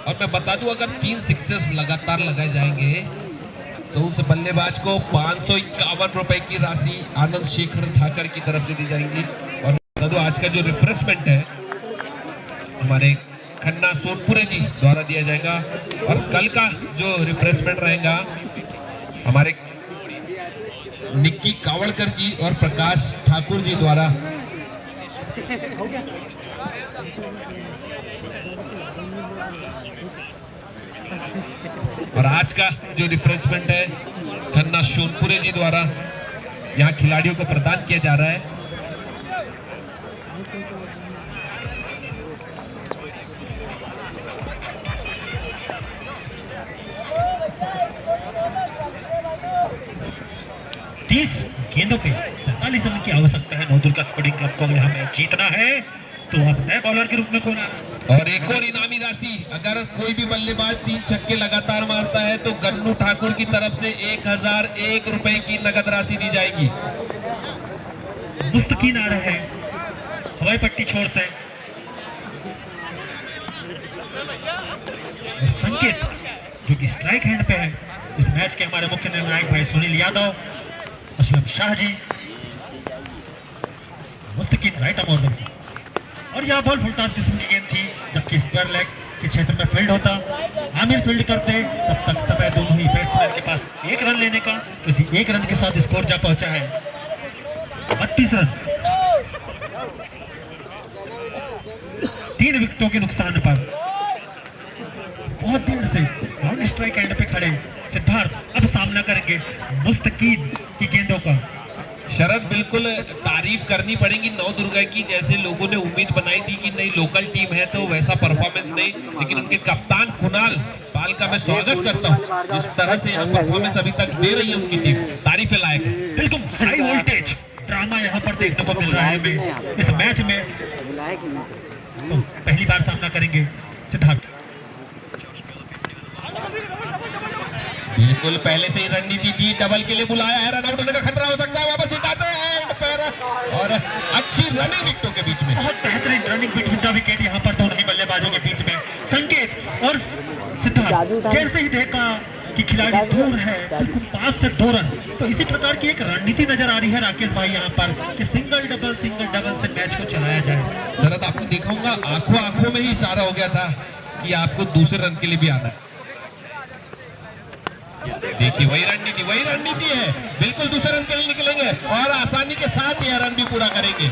और मैं बता दूं, अगर 3 सिक्सेस लगातार लगाए जाएंगे तो उस बल्लेबाज को 551 रुपए की राशि आनंद शेखर ठाकर की तरफ से दी जाएंगी। और बता दूं, आज का जो रिफ्रेशमेंट है हमारे खन्ना सोनपुरे जी द्वारा दिया जाएगा, और कल का जो रिफ्रेशमेंट रहेगा हमारे निक्की कावड़कर जी और प्रकाश ठाकुर जी द्वारा। और आज का जो रिफ्रेशमेंट है खन्ना सोनपुरे जी द्वारा यहाँ खिलाड़ियों को प्रदान किया जा रहा है। गेंदों पे 47 रन की आवश्यकता है नवदुर्गा स्पोर्टिंग क्लब को यहाँ मैच जीतना है। तो अब नए बॉलर के रूप में कौन आ रहा है? और एक और इनामी राशि, अगर कोई भी बल्लेबाज 3 छक्के लगातार मारता है तो गन्नू ठाकुर की तरफ से 1001 रुपए की नगद राशि दी जाएगी। मुस्तकीन आ रहे हैं हवाई पट्टी छोर से, और संकेत जो कि स्ट्राइक हैंड पे है। इस मैच के हमारे मुख्य निर्णायक भाई Sunil Yadav, Aslam Shah ji, मुस्तकीन right arm order की। और यह बॉल फुलटास किस्म की गेंद थी, जबकि स्क्वायर लेग के क्षेत्र में फील्ड होता, आमिर फील्ड करते, तब तक समय दोनों ही बैट्समैन के पास 1 रन लेने का। तो इसी 1 रन के साथ स्कोर जा पहुंचा है 32 रन। 3 विकेटों के नुकसान पर बहुत देर से नॉन स्ट्राइक एंड पे खड़े सिद्धार्थ अब सामना करेंगे मुस्तकीन की गेंदों का। शरद, बिल्कुल तारीफ करनी पड़ेगी नवदुर्गा की, जैसे लोगों ने उम्मीद बनाई थी कि नई लोकल टीम है तो वैसा परफॉर्मेंस नहीं, लेकिन उनके कप्तान कुणाल पाल का मैं स्वागत करता हूं। जिस तरह से यहाँ परफॉर्मेंस अभी तक दे रही है उनकी टीम, तारीफ लायक है। बिल्कुल हाई वोल्टेज ड्रामा यहाँ पर देखने को मिल रहा है हमें इस मैच में। तो पहली बार सामना करेंगे सिद्धार्थ। बिल्कुल पहले से ही रणनीति थी, डबल के लिए बुलाया है, रन आउट होने का खतरा हो सकता है, वापस जिताते हैं एंड पर, और अच्छी रनिंग विकेटों के बीच में, बहुत बेहतरीन रनिंग विद विकेट यहाँ पर दोनों ही बल्लेबाजों के बीच में। संकेत और सिद्धार्थ जैसे ही देखा कि खिलाड़ी दूर है, बिल्कुल 5 से 2 रन, तो इसी प्रकार की एक रणनीति नजर आ रही है राकेश भाई यहाँ पर कि सिंगल डबल से मैच को चलाया जाए। शरद, आपको देखा होगा आंखों में ही इशारा हो गया था कि आपको दूसरे रन के लिए भी आना है। देखिए वही रणनीति है, बिल्कुल दूसरे रन के लिए निकलेंगे और आसानी के साथ यह रन भी पूरा करेंगे।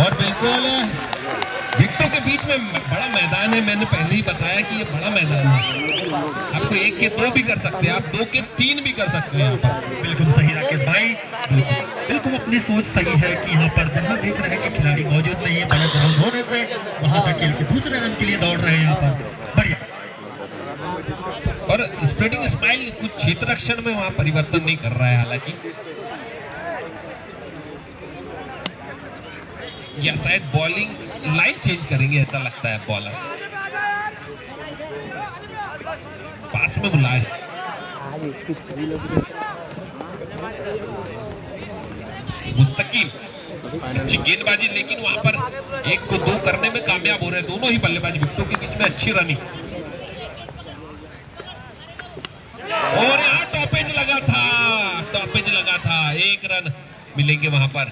और बिल्कुल विकेटों के बीच में बड़ा मैदान है, मैंने पहले ही बताया कि ये बड़ा मैदान है, आपको 1 के 2 भी कर सकते हैं, आप 2 के 3 भी कर सकते हैं यहाँ पर। बिल्कुल सही राकेश भाई, बिल्कुल अपनी सोच सही है कि यहाँ पर जहाँ देख रहे हैं कि खिलाड़ी मौजूद नहीं है बड़ा ग्राउंड होने से, वहां धकेल के दूसरे रन के लिए दौड़ रहे हैं यहाँ पर। बढ़िया। और स्प्रेडिंग स्माइल कुछ क्षेत्ररक्षण में वहां परिवर्तन नहीं कर रहा है, हालांकि या शायद बॉलिंग लाइन चेंज करेंगे ऐसा लगता है बॉलर। पास में बुलाए। आज एक भी सभी लोग देख रहे मुस्तकीम अच्छी गेंदबाजी, लेकिन वहां पर 1 को 2 करने में कामयाब हो रहे हैं दोनों ही बल्लेबाज। विकेटों के बीच में अच्छी रनिंग, और यहाँ टॉपेज लगा था 1 रन मिलेंगे वहां पर।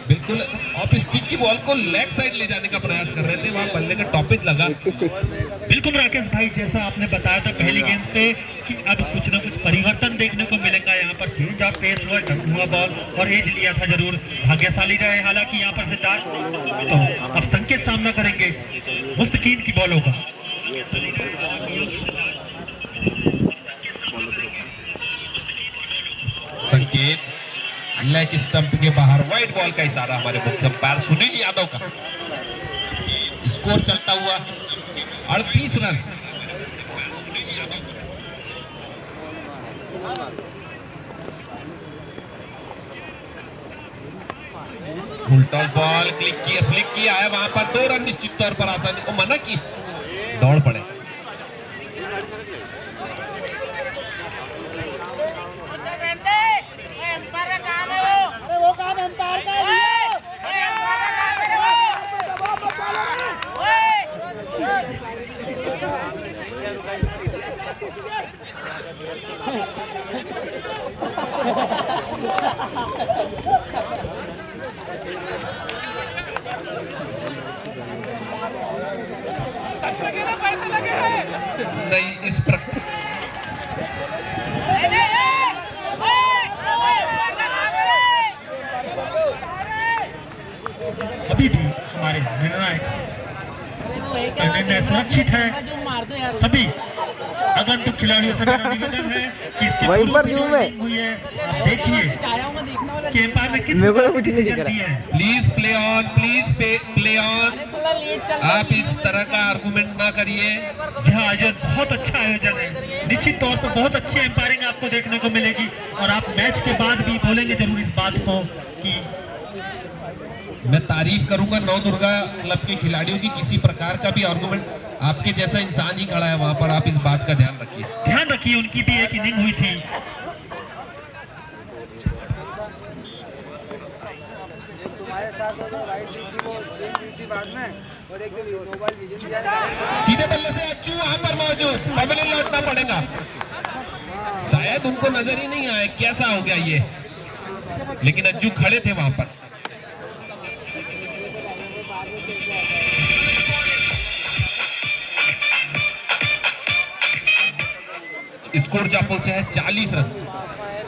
बिल्कुल ऑफ स्टिक की बॉल को लेग साइड ले जाने का प्रयास कर रहे थे, वहां बल्ले का टॉपेज लगा। 86। बिल्कुल राकेश भाई, जैसा आपने बताया था पहली गेंद पे कि अब कुछ ना कुछ परिवर्तन देखने को मिलेगा। यहाँ पर चेंज ऑफ पेस हुआ, टर्न हुआ बॉल और एज लिया था जरूर। भाग्यशाली रहे हालांकि यहाँ पर सिद्धार्थ। तो अब संकेत सामना करेंगे मुस्तकीन की बॉलों का। संकेत लेग स्टंप के बाहर, वाइड बॉल का इशारा हमारे मुख्य अंपायर सुनील यादव का। स्कोर चलता हुआ 38 run. Full toss ball flick किया है वहां पर। 2 रन निश्चित तौर पर आसानी को मना की, दौड़ पड़े। नहीं इस अभी भी हमारे निर्णायक निर्णय सुरक्षित है। सभी आगंतुक खिलाड़ियों से मेरा निवेदन है कि इसके वहीं पर पूर्व जो जो है। इनिंग हुई है, आप देखिए कि एम्पायर ने किस मेरे को तो प्रकार कुछ की नहीं डिसीजन दिख दी है। Please play on. आप इस तरह का आर्गुमेंट ना करिए। यह आयोजन बहुत अच्छा आयोजन है, निश्चित तौर पर बहुत अच्छी एम्पायरिंग आपको देखने को मिलेगी और आप मैच के बाद भी बोलेंगे जरूर इस बात को कि मैं तारीफ करूंगा नवदुर्गा क्लब के खिलाड़ियों की। किसी प्रकार का भी आर्गुमेंट, आपके जैसा इंसान ही खड़ा है वहां पर, आप इस बात का ध्यान रखिए। उनकी भी एक इनिंग हुई थी। तुम्हारे साथ वाइट थी वो थी बाद में, और एक मोबाइल विजन सीधे बल्ले से अच्छू वहां पर मौजूद, पहले लौटना पड़ेगा। शायद उनको नजर ही नहीं आया कैसा हो गया ये, लेकिन अज्जू खड़े थे वहां पर। स्कोर जा पहुंचा है 40 रन।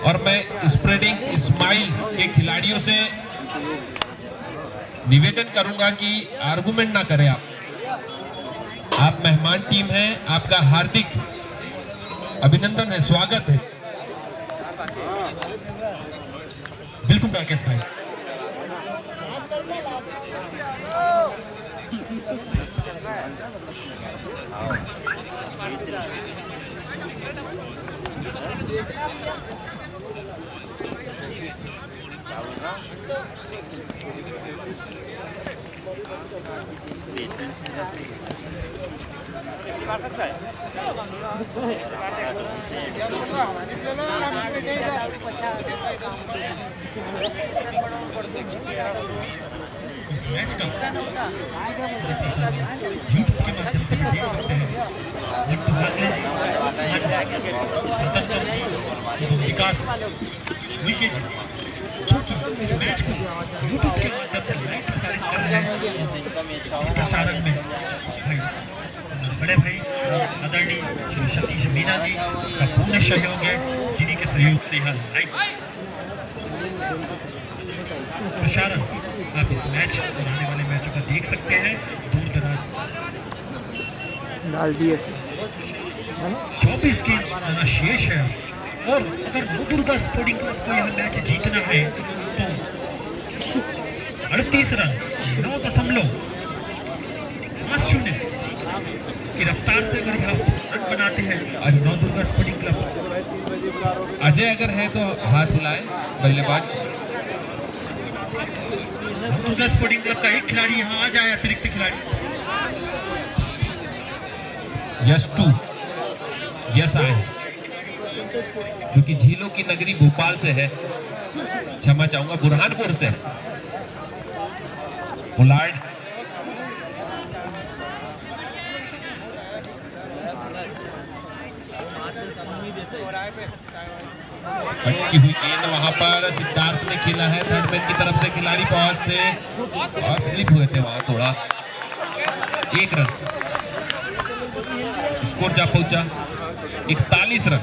और मैं स्प्रेडिंग स्माइल के खिलाड़ियों से निवेदन करूंगा कि आर्गुमेंट ना करें। आप मेहमान टीम हैं, आपका हार्दिक अभिनंदन है, स्वागत है। बिल्कुल राकेश भाई। इस मैच का यूट्यूब के माध्यम से भी देख सकते हैं। मंटू नागले जी, स्वतंत्र जी एवं विकास वीके जी, क्योंकि इस मैच को यूट्यूब के माध्यम से लाइव प्रसारित कर रहे हैं। इस प्रसारण में भाई बड़े भाई आदरणीय श्री सतीश मीना जी का पूर्ण सहयोग है, जिन्हीं के सहयोग से यह लाइव प्रसारण आप इस मैच और आने वाले मैचों का देख सकते हैं। दूर दराज डाल दिए 24 गेंद आना शेष है और अगर नवदुर्गा स्पोर्टिंग क्लब को यह मैच जीतना है तो 38 रन 9.50 की रफ्तार से अगर यह रन बनाते हैं नवदुर्गा स्पोर्टिंग क्लब। अजय अगर है तो हाथ हिलाए बल्लेबाज। नवदुर्गा स्पोर्टिंग क्लब का एक खिलाड़ी यहाँ आ जाए, अतिरिक्त खिलाड़ी। यस 2 यश आए, जो कि झीलों की नगरी भोपाल से है, क्षमा चाहूंगा बुरहानपुर से। पुलाड़ अटकी हुई गेंद वहां पर सिद्धार्थ ने खेला है, थर्डमैन की तरफ से खिलाड़ी पहुंचते और स्लिप हुए थे वहां थोड़ा। 1 रन, स्कोर जा पहुंचा 41 रन।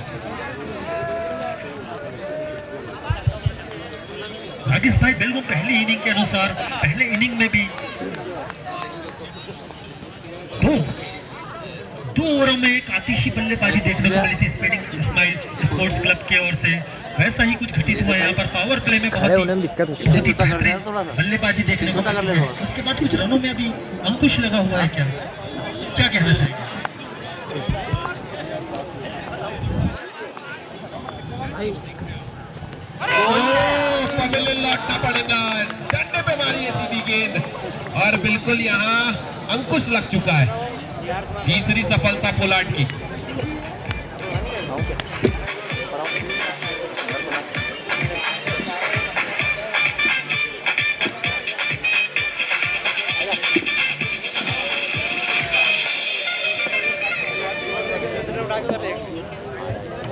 राकेश भाई बिल्कुल पहली इनिंग के अनुसार पहले इनिंग में भी दो ओवरों में एक आतिशी बल्लेबाजी देखने को मिली थी स्पीडिंग इस्माइल स्पोर्ट्स क्लब की ओर से। वैसा ही कुछ घटित हुआ यहाँ पर। पावर प्ले में बहुत ही बेहतरीन बल्लेबाजी देखने को मिली है। उसके बाद कुछ रनों में अभी अंकुश लगा हुआ है, क्या कहना चाहेंगे? लौटना पड़ेगा, डंडे पे मारी है सीधी गेंद और बिल्कुल यहाँ अंकुश लग चुका है। तीसरी सफलता पोलार्ड की।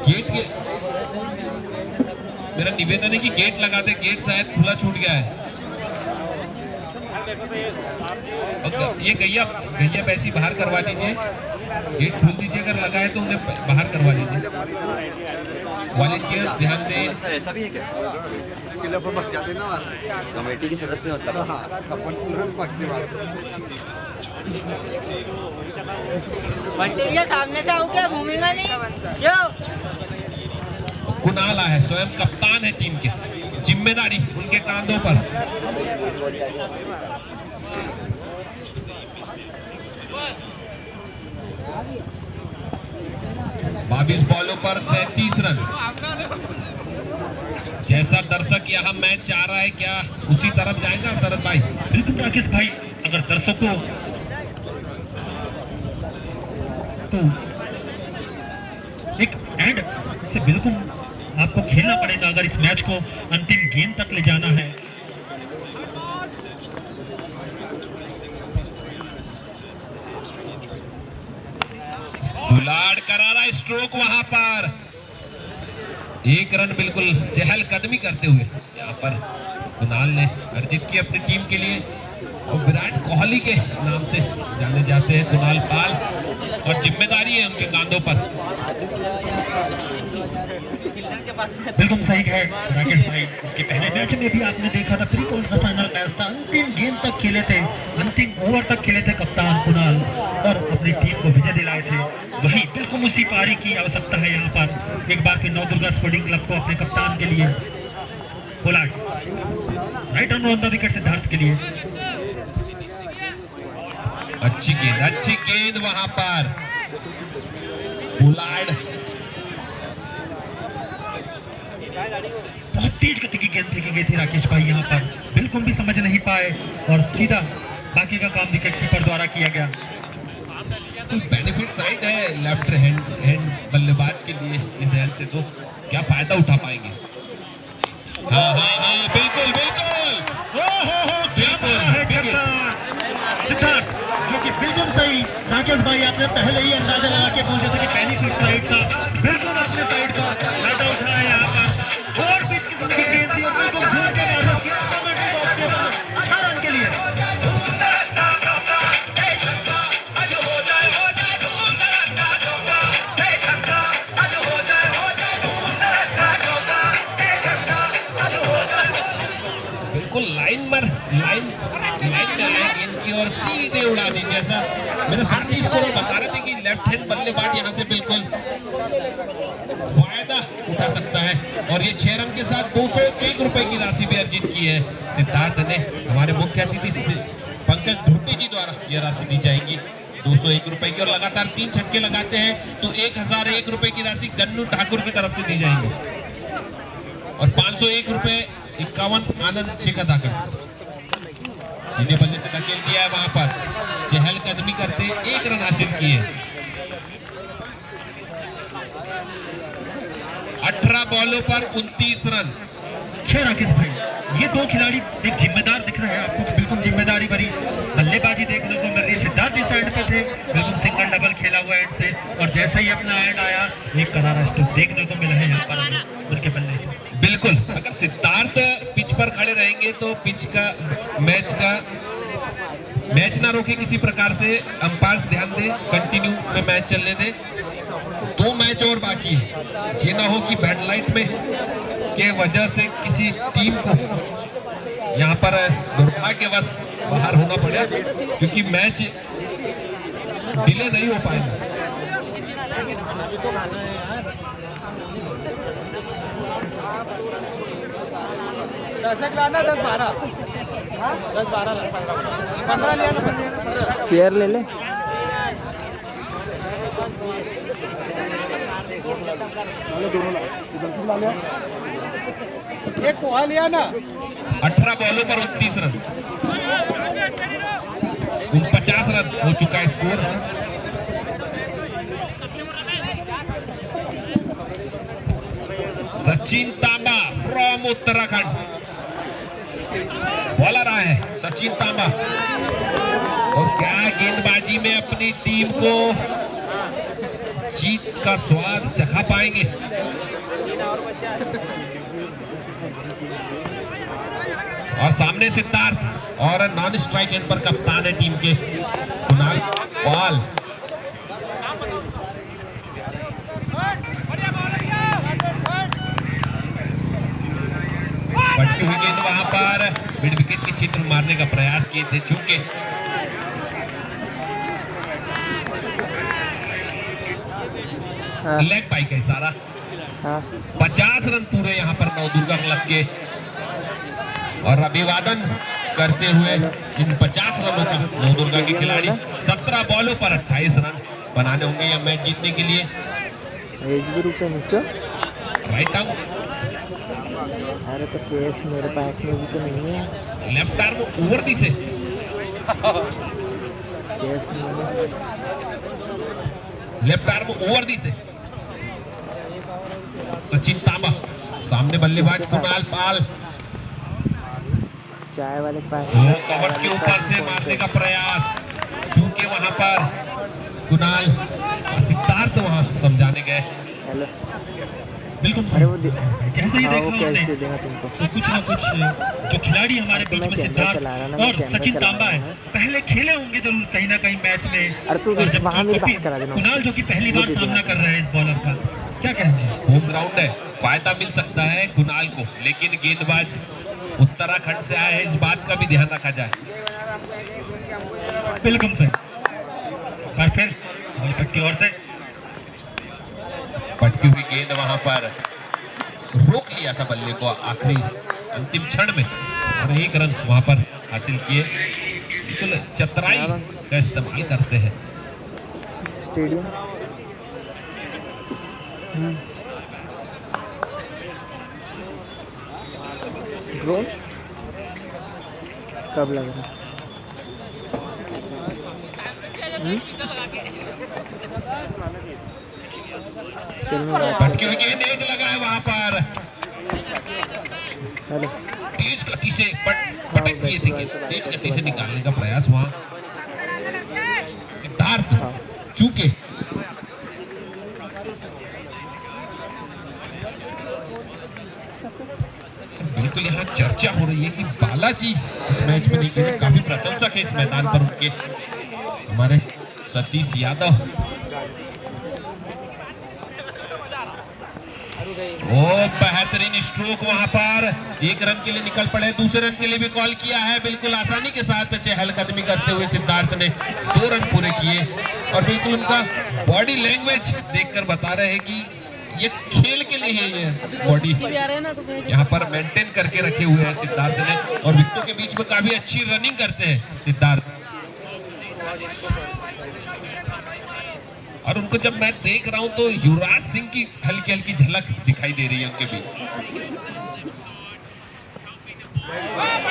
गेट के मेरा निवेदन है कि गेट लगा दे, गेट शायद खुला छूट गया है। ये गैया वैसी बाहर करवा दीजिए, गेट खोल दीजिए, अगर लगा है तो उन्हें बाहर करवा दीजिए। वॉलंटियर्स ध्यान दें। कमेटी के सदस्य होता है। सामने से आऊं क्या, घूमेगा नहीं क्यों? कुणाल है, स्वयं कप्तान है टीम के, जिम्मेदारी उनके कांधों पर। बाईस बॉलों पर 37 रन। जैसा दर्शक यहाँ मैच चाह रहा है, क्या उसी तरफ जाएगा शरद भाई? बिल्कुल राकेश भाई, अगर दर्शकों तो एक एंड से बिल्कुल आपको खेलना पड़ेगा अगर इस मैच को अंतिम गेंद तक ले जाना है। पुलाड़ करारा स्ट्रोक वहां पर। 1 रन बिल्कुल चहलकदमी करते हुए यहाँ पर कुणाल ने अर्जित की अपनी टीम के लिए। और विराट कोहली के नाम से जाने जाते हैं कुणाल पाल, और जिम्मेदारी है उनके कांधों पर। बिल्कुल सही है राकेश भाई। इसके पहले मैच में भी आपने देखा था, प्री क्वार्टर फाइनल मैच था, अंतिम गेंद तक खेले थे, अंतिम ओवर तक खेले थे कप्तान कुणाल और अपनी टीम को विजय दिलाए थे। वही बिल्कुल उसी पारी की आवश्यकता है यहाँ पर। एक बार फिर नवदुर्गा स्पोर्टिंग क्लब को अपने कप्तान के लिए Pollard, right on the wicket Siddharth के लिए। अच्छी गेंद वहां पर। पोलार्ड बहुत तेज गति की गेंद फेंकी गई थी राकेश भाई, यहाँ पर बिल्कुल भी समझ नहीं पाए और सीधा बाकी का काम विकेट कीपर द्वारा किया गया। तो बेनिफिट साइड है लेफ्ट हैंड बल्लेबाज के लिए, इस हैंड से तो क्या फायदा उठा पाएंगे? हाँ बिल्कुल सिद्धार्थ, जो कि बिल्कुल सही राकेश भाई आपने पहले ही अंदाजा लगा के बोल दिया कि बेनिफिट साइड का बिल्कुल अपने साइड का फायदा उठाया यहाँ पर। और बीच किस्म की गेंद थी और बिल्कुल घूम के 6 रन के लिए। बिल्कुल लाइन में आए इनकी और सीधे उड़ा दी। जैसा मेरे साथी स्कोर बता रहे थे कि लेफ्ट हैंड बल्लेबाज यहाँ से बिल्कुल फायदा उठा सकता है। और ये 6 रन के साथ 201 रुपए की राशि भी अर्जित की है सिद्धार्थ ने। हमारे मुख्य अतिथि पंकज ढोटी जी द्वारा यह राशि दी जाएगी 201 रुपए की। और लगातार 3 छक्के लगाते हैं तो 1001 रुपए की राशि गन्नू ठाकुर की तरफ से दी जाएगी। और 501 रुपए 51 आनंद शेखर धाकड़ सीधे बल्ले से धकेल दिया है वहां पर। चहलकदमी करते 1 रन हासिल किए। 18 बॉलों पर 29 रन। खैर राकेश भाई, ये दो खिलाड़ी एक जिम्मेदार दिख रहे हैं आपको कि बिल्कुल जिम्मेदारी भरी बल्लेबाजी देखने को मिल रही है। सिद्धार्थ इस एंड पे थे, बिल्कुल सिंगल डबल खेला हुआ एंड से, और जैसे ही अपना एंड आया एक करारा स्ट्रोक देखने को मिला है यहाँ पर हमें उनके बल्ले से। बिल्कुल, अगर सिद्धार्थ पिच पर खड़े रहेंगे तो पिच का मैच ना रोके किसी प्रकार से, अंपायर्स ध्यान दे, कंटिन्यू में मैच चलने दे। 2 मैच और बाकी है, ये ना हो कि बैड लाइट में के वजह से किसी टीम को यहाँ पर दुर्भाग्यवश बाहर होना पड़े, क्योंकि मैच डिले नहीं हो पाएगा। चेयर ले ले। एक कोहा लिया ना। 18 बॉलों पर 29 रन, 49 रन हो चुका है स्कोर। सचिन तांबा फ्रॉम उत्तराखंड बॉलर आए हैं। सचिन तांबा, और क्या गेंदबाजी में अपनी टीम को जीत का स्वाद चखा पाएंगे। और सामने सिद्धार्थ, और नॉन स्ट्राइक एंड पर कप्तान है टीम के कुणाल पाल। पटकी हुई गेंद वहां पर मिड विकेट के क्षेत्र में मारने का प्रयास किए थे, चूंकि लेग बाई का इशारा। 50 रन पूरे यहाँ पर नवदुर्गा क्लब के, और अभिवादन करते हुए इन 50 रनों का नवदुर्गा के खिलाड़ी 17 बॉलों पर 28 रन बनाने होंगे यह मैच जीतने के लिए। राइट आर्म, अरे तो केस मेरे पास में भी तो नहीं है। लेफ्ट आर्म ओवर दी से case left arm over the से सचिन तांबा, सामने बल्लेबाज कुणाल पाल। चाय वाले के पास कवर्स के ऊपर से मारने का प्रयास, चूंकि वहां पर कुणाल और सिद्धार्थ वहां समझाने गए। हेलो, बिल्कुल अरे वो जैसे ही देखा कैसे हमने दे देगा तुमको। तो कुछ ना कुछ जो खिलाड़ी हमारे बीच में सिद्धार्थ और सचिन तांबा है, पहले खेले होंगे जरूर कहीं ना कहीं मैच में। अरे तू और जब वहाँ मेरी बात करा देना। कुणाल जो कि पहली बार सामना कर रहा है इस बॉलर का, क्या कहेंगे? होम ग्राउंड है, फायदा मिल सकता है कुणाल को, लेकिन गेंदबाज उत्तराखंड से आए हैं, इस बात का भी ध्यान रखा जाए। बिल्कुल सही। और फिर बॉल पट्टी और से पटकी हुई गेंद वहां पर रोक लिया था बल्ले को आखिरी अंतिम क्षण में, और 1 रन वहां पर हासिल किए। बिल्कुल चतुराई का इस्तेमाल करते हैं। स्टेडियम ड्रोन कब लग रहा है? पटकी हुई गेंद तेज लगा है वहां पर, हेलो, तेज गति से पटक दिए थे, तेज गति से निकालने का प्रयास वहां सिद्धार्थ, चूके बिल्कुल यहाँ चर्चा हो रही है कि बालाजी इस मैच में नहीं खेले। काफी प्रशंसक है इस मैदान पर उनके, हमारे सतीश यादव। ओ बेहतरीन स्ट्रोक वहां पर, 1 रन के लिए निकल पड़े, दूसरे रन के लिए भी कॉल किया है। बिल्कुल आसानी के साथ चहलकदमी करते हुए सिद्धार्थ ने 2 रन पूरे किए, और बिल्कुल उनका बॉडी लैंग्वेज देखकर बता रहे हैं कि ये खेल के लिए है, ये बॉडी यहाँ पर मेंटेन करके रखे हुए हैं सिद्धार्थ ने, और विकेटों के बीच में काफी अच्छी रनिंग करते हैं सिद्धार्थ। और उनको जब मैं देख रहा हूं तो युवराज सिंह की हल्की हल्की झलक दिखाई दे रही है उनके बीच।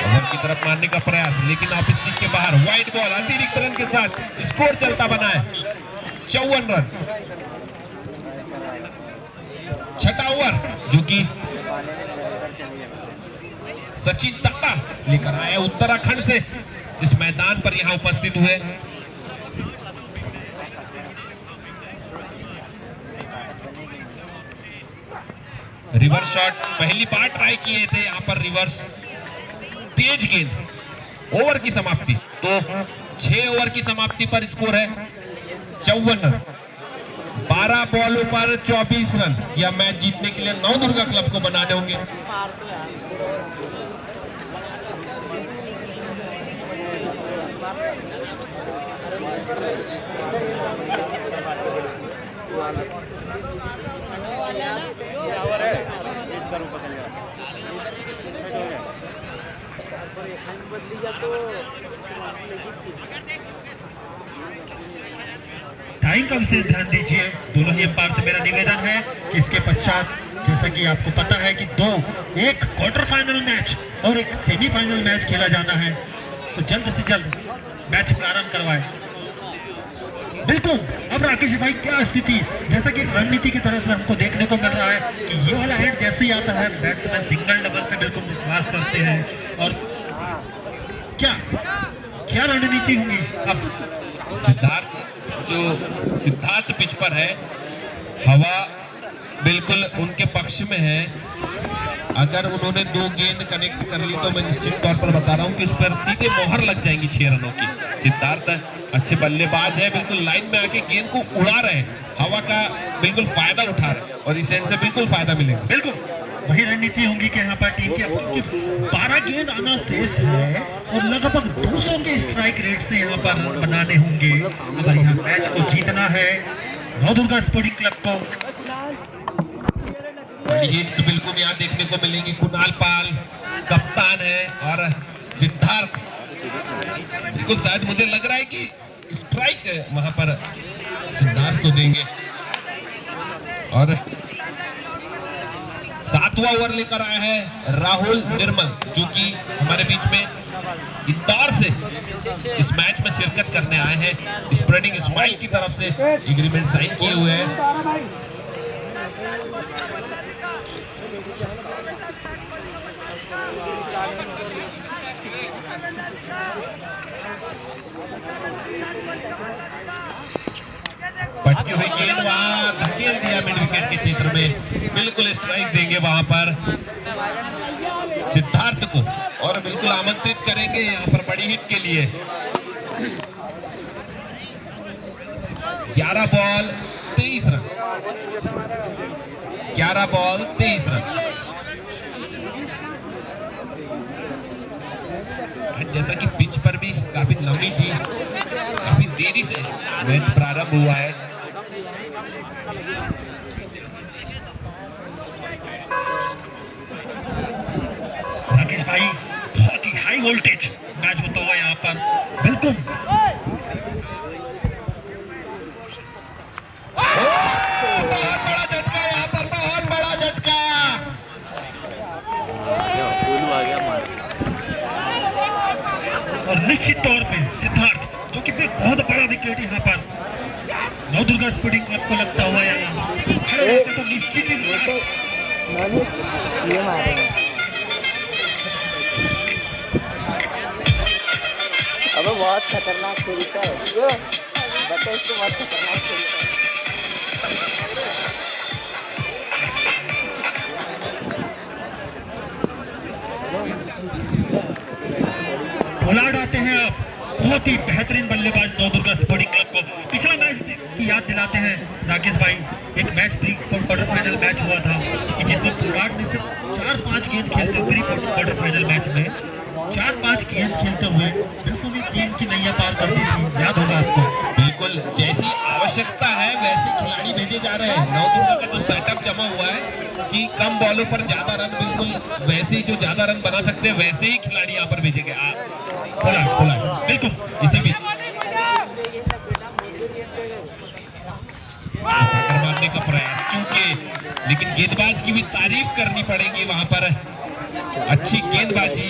ओवर की तरफ मारने का प्रयास, लेकिन ऑफ स्टिक के बाहर, वाइड बॉल, अतिरिक्त रन के साथ स्कोर चलता बना है 54 रन। 6वां ओवर जो कि सचिन तप्पा लेकर आए उत्तराखंड से इस मैदान पर यहां उपस्थित हुए। रिवर्स शॉट पहली बार ट्राई किए थे यहां पर, रिवर्स तेज गेंद। ओवर की समाप्ति तो 6 ओवर की समाप्ति पर स्कोर है 54 रन। 12 बॉलों पर 24 रन। यह मैच जीतने के लिए नवदुर्गा क्लब को बनाने होंगे। टाइम का विशेष ध्यान दीजिए। दोनों ही अंपायर से मेरा निवेदन है कि इसके पश्चात जैसा कि आपको पता है कि एक क्वार्टर फाइनल मैच और एक सेमीफाइनल मैच खेला जाना है, तो जल्द से जल्द मैच प्रारंभ करवाएं। बिल्कुल। अब राकेश भाई क्या स्थिति, जैसा कि रणनीति की तरह से हमको देखने को मिल रहा है कि ये वाला हेड जैसे ही आता है बैट्समैन सिंगल डबल पे बिल्कुल विश्वास करते हैं। और क्या रणनीति होगी अब? सिद्धार्थ पिच पर है, हवा बिल्कुल उनके पक्ष में है। अगर उन्होंने 2 गेंद कनेक्ट कर ली तो मैं निश्चित तौर पर बता रहा हूं कि इस पर सीधे मोहर लग जाएंगी 6 रनों की। सिद्धार्थ अच्छे बल्लेबाज है, बिल्कुल लाइन में आके गेंद को उड़ा रहे हैं, हवा का बिल्कुल फायदा उठा रहे हैं और इस एंड से बिल्कुल फायदा मिलेगा। बिल्कुल वही रणनीति होगी कि यहाँ पर टीम की 12 गेंद आना शेष है और लगभग 200 के स्ट्राइक रेट से यहाँ पर बनाने होंगे अगर यहाँ मैच को जीतना है नवदुर्गा स्पोर्टिंग क्लब को। बड़ी हिट्स बिल्कुल यहाँ देखने को मिलेंगी। कुणाल पाल कप्तान है और सिद्धार्थ बिल्कुल, शायद मुझे लग रहा है कि स्ट्राइक वहां पर सिद्धार्थ को देंगे। और 7वां ओवर लेकर आया है राहुल निर्मल जो कि हमारे बीच में इंदौर से इस मैच में शिरकत करने आए हैं। स्प्रेडिंग स्माइल की तरफ से एग्रीमेंट साइन किए हुए हैं। पटकी हुई गेंद वहां धकेल दिया मिड विकेट के क्षेत्र में, बिल्कुल स्ट्राइक देंगे वहां पर सिद्धार्थ को और बिल्कुल आमंत्रित करेंगे यहाँ पर बड़ी हिट के लिए। 11 बॉल 23 रन। 11 ball 23 run. जैसा कि पिच पर भी काफी नमी थी, काफी देरी से मैच प्रारंभ हुआ है। राकेश भाई बहुत ही हाई वोल्टेज मैच होता हुआ यहाँ पर, बिल्कुल बहुत बड़ा झटका यहाँ पर, बहुत बड़ा झटका। और निश्चित तौर पे सिद्धार्थ जो कि बहुत बड़ा विकेट यहाँ पर नवदुर्गा स्पोर्टिंग क्लब को लगता हुआ यहाँ खड़े रहते तो निश्चित ही ये मारे अब बहुत खतरनाक तरीका है ये, बता इसको बहुत खतरनाक तरीका है। पोलार्ड आते हैं आप, बहुत ही बेहतरीन बल्लेबाज नवदुर्गा स्पोर्टिंग क्लब को। पिछला मैच की याद दिलाते हैं राकेश भाई, एक match pre quarter final match हुआ था कि जिसमें पोलार्ड ने सिर्फ 4-5 गेंद खेलते हुए, प्री क्वार्टर फाइनल मैच में 4-5 गेंद खेलते हुए बिल्कुल ही टीम की नैया पार कर दी थी, याद होगा आपको। बिल्कुल जैसी आवश्यकता है वैसे खिलाड़ी भेजे जा रहे हैं। नवदुर्गा का जो सेटअप जमा हुआ है कि कम बॉलों पर ज्यादा रन, बिल्कुल वैसे ही जो ज्यादा रन बना सकते हैं वैसे ही खिलाड़ी यहाँ पर भेजे गए। पोलार्ड बिल्कुल इसी बीच मारने का प्रयास चूके, लेकिन गेंदबाज की भी तारीफ करनी पड़ेगी वहां पर। अच्छी गेंदबाजी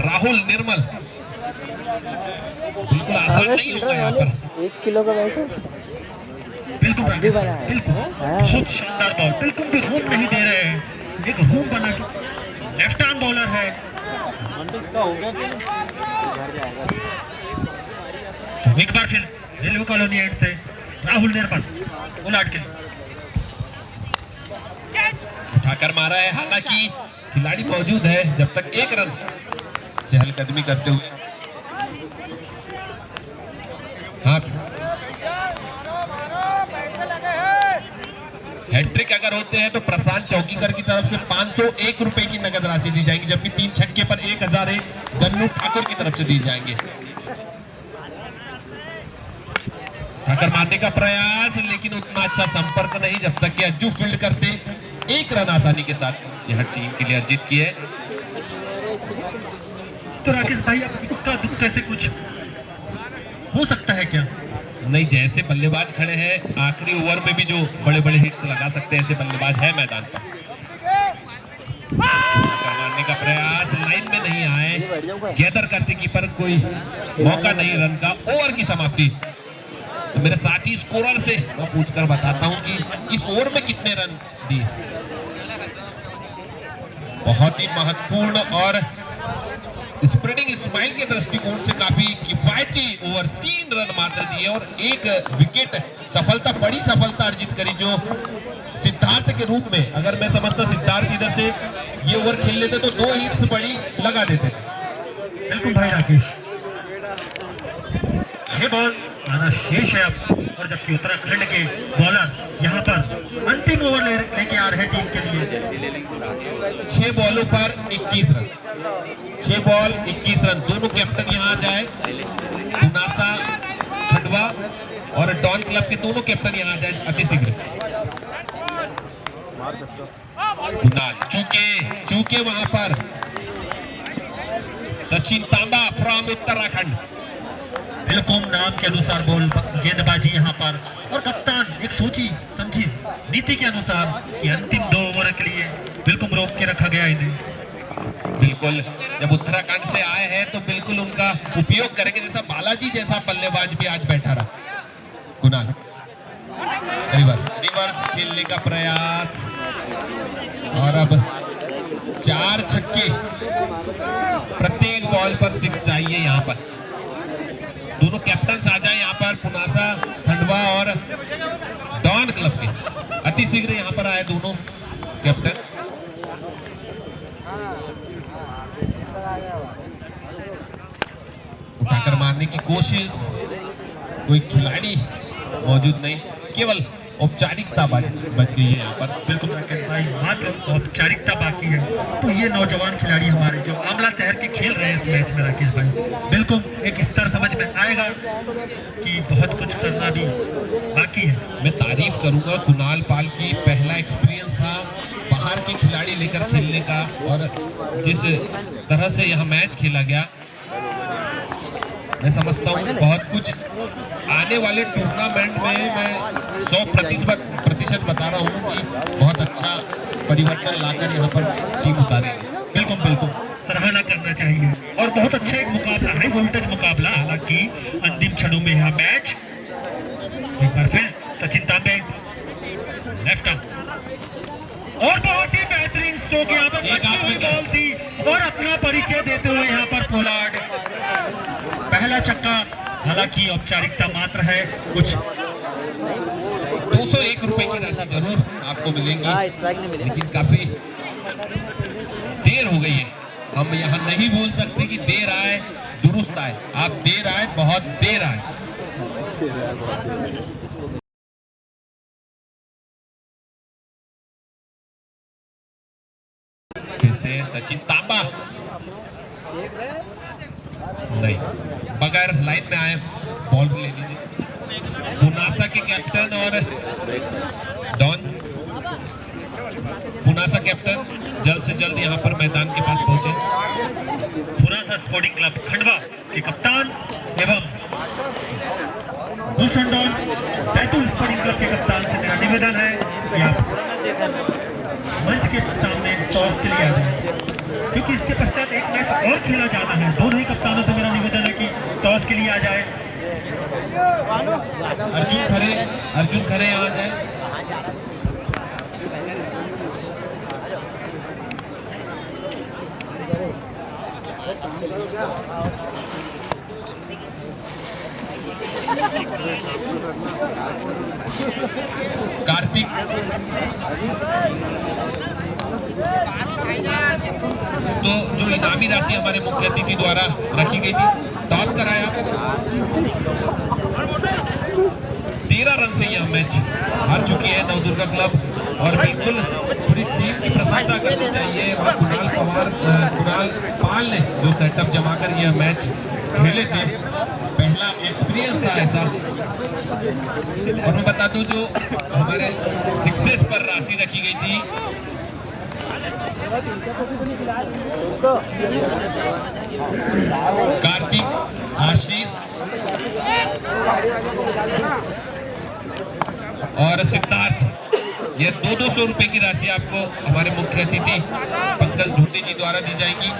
राहुल निर्मल, बिल्कुल आसान नहीं होगा यहाँ पर। 1 किलो का बैट है। बिल्कुल राकेश भाई, बिल्कुल बहुत शानदार बॉल, बिल्कुल भी रूम नहीं दे रहे हैं, एक रूम बना के लेफ्ट आर्म बॉलर है। तो एक बार फिर रेलवे कॉलोनी एंड से राहुल निर्मल उलाट के लिए उठाकर मारा है, हालांकि खिलाड़ी मौजूद है। जब तक एक रन चहलकदमी करते हुए, हाँ हैट्रिक अगर होते हैं तो प्रशांत चौकीकर की तरफ से 501 रुपए की नगद राशि दी जाएगी, जबकि 3 छक्के पर 1001 गन्नू ठाकुर की तरफ से दी जाएंगे। ठाकर मारने का प्रयास, लेकिन उतना अच्छा संपर्क नहीं, जब तक कि अज्जू फील्ड करते 1 रन आसानी के साथ यह टीम के लिए अर्जित की है। तो राकेश भाई अब इक्का दुक्का से कुछ हो सकता है क्या? नहीं, जैसे बल्लेबाज खड़े हैं, आखिरी ओवर में भी जो बड़े बड़े हिट्स लगा सकते हैं ऐसे बल्लेबाज है मैदान पर। मारने का प्रयास, लाइन में नहीं आए, गैदर करते कीपर, कोई मौका नहीं रन का। ओवर की समाप्ति। तो मेरे साथी स्कोरर से मैं पूछकर बताता हूं कि इस ओवर में कितने रन दिए। बहुत ही महत्वपूर्ण और स्प्रेडिंग स्माइल के दृष्टिकोण से काफी किफायती ओवर, 3 रन मात्र दिए और 1 विकेट सफलता, बड़ी सफलता अर्जित करी, जो सिद्धार्थ के रूप में, अगर मैं समझता सिद्धार्थ इधर से ये ओवर खेल लेते तो 2 हिट्स बड़ी लगा देते। बिल्कुल भाई राकेश, 6 बॉल आना शेष है अब, और जबकि उत्तराखंड के बॉलर यहाँ पर अंतिम ओवर लेके आ रहे हैं टीम के लिए। 6 बॉलों पर 21 रन, 6 बॉल 21 रन। दोनों कैप्टन यहाँ आ जाए, पुनासा खंडवा और डॉन क्लब के दोनों कैप्टन यहाँ आ जाए अति शीघ्र। कुणाल चूके वहां पर सचिन तांबा फ्रॉम उत्तराखंड, बिल्कुल नाम के अनुसार बॉल गेंदबाजी यहाँ पर, और कप्तान एक सोची समझी नीति के अनुसार कि अंतिम 2 ओवर के लिए बिल्कुल रोक के रखा गया इन्हें। बिल्कुल जब उत्तराखंड से आए हैं तो बिल्कुल उनका उपयोग करेंगे, जैसा बालाजी जैसा बल्लेबाज भी आज बैठा रहा। कुणाल रिवर्स खेलने का प्रयास, और अब 4 छक्के, प्रत्येक बॉल पर 6 चाहिए यहाँ पर। दोनों कैप्टन आ जाए यहाँ पर, पुनासा खंडवा और डॉन क्लब के अति शीघ्र यहाँ पर आए दोनों कैप्टन। उठाकर मारने की कोशिश, कोई खिलाड़ी मौजूद नहीं, केवल औपचारिकता बच गई है यहाँ पर। बिल्कुल राकेश भाई, मात्र औपचारिकता बाकी है। तो ये नौजवान खिलाड़ी हमारे जो आमला शहर के खेल रहे हैं इस मैच में राकेश भाई, बिल्कुल एक स्तर समझ में आएगा कि बहुत कुछ करना भी बाकी है। मैं तारीफ करूंगा कुणाल पाल की, पहला एक्सपीरियंस था बाहर के खिलाड़ी लेकर खेलने का, और जिस तरह से यह मैच खेला गया, मैं समझता हूँ बहुत कुछ आने वाले टूर्नामेंट में मैं 100% बता रहा हूँ कि बहुत अच्छा परिवर्तन लाकर यहाँ पर टीम उतारेगी। बिल्कुल सराहना करना चाहिए, और बहुत अच्छा एक मुकाबला, हाई वोल्टेज मुकाबला। हालांकि अंतिम क्षणों में यह मैच एक बार फिर सचिन तांबे लेफ्ट आर्म, और बहुत ही बेहतरीन स्ट्रोक यहाँ पर बॉल थी, और अपना परिचय देते हुए यहाँ पर पोलार्ड पहला छक्का। हालांकि औपचारिकता मात्र है, कुछ 201 रुपए की राशि जरूर आपको मिलेंगी, लेकिन काफी देर हो गई है। हम यहाँ नहीं बोल सकते कि देर आए दुरुस्त आए, आप देर आए, बहुत देर आए। फिर से सचिन तांबा, नहीं, बगैर लाइन में आए बॉल ले लीजिए। पुनासा के कैप्टन और डॉन, पुनासा कैप्टन जल्द से जल्द यहाँ पर मैदान के पास पहुंचे। पुनासा स्पोर्टिंग क्लब खंडवा के कप्तान एवं गुलशन डॉन बैतूल स्पोर्टिंग क्लब के कप्तान से मेरा निवेदन है कि आप मंच के सामने टॉस के लिए आ जाए, क्योंकि इसके पश्चात एक मैच और खेला जाना है। दोनों ही कप्तानों से मेरा निवेदन है कि टॉस के लिए आ जाए। अर्जुन खरे यहाँ जाए। कार्तिक, तो जो इनामी राशि हमारे मुख्य अतिथि द्वारा रखी गई थी, टॉस कराया, 13 रन से यह मैच हार चुकी है नवदुर्गा क्लब। और बिल्कुल पूरी टीम की प्रशंसा करनी चाहिए। और कुणाल पाल ने जो सेटअप जमाकर यह मैच खेले थे, पहला एक्सपीरियंस था ऐसा। और मैं बता दूं जो हमारे सिक्सेस पर राशि रखी गई थी, कार्तिक, आशीष और सिद्धार्थ, ये 200 रुपए की राशि आपको हमारे मुख्य अतिथि पंकज ढोटे जी द्वारा दी जाएगी।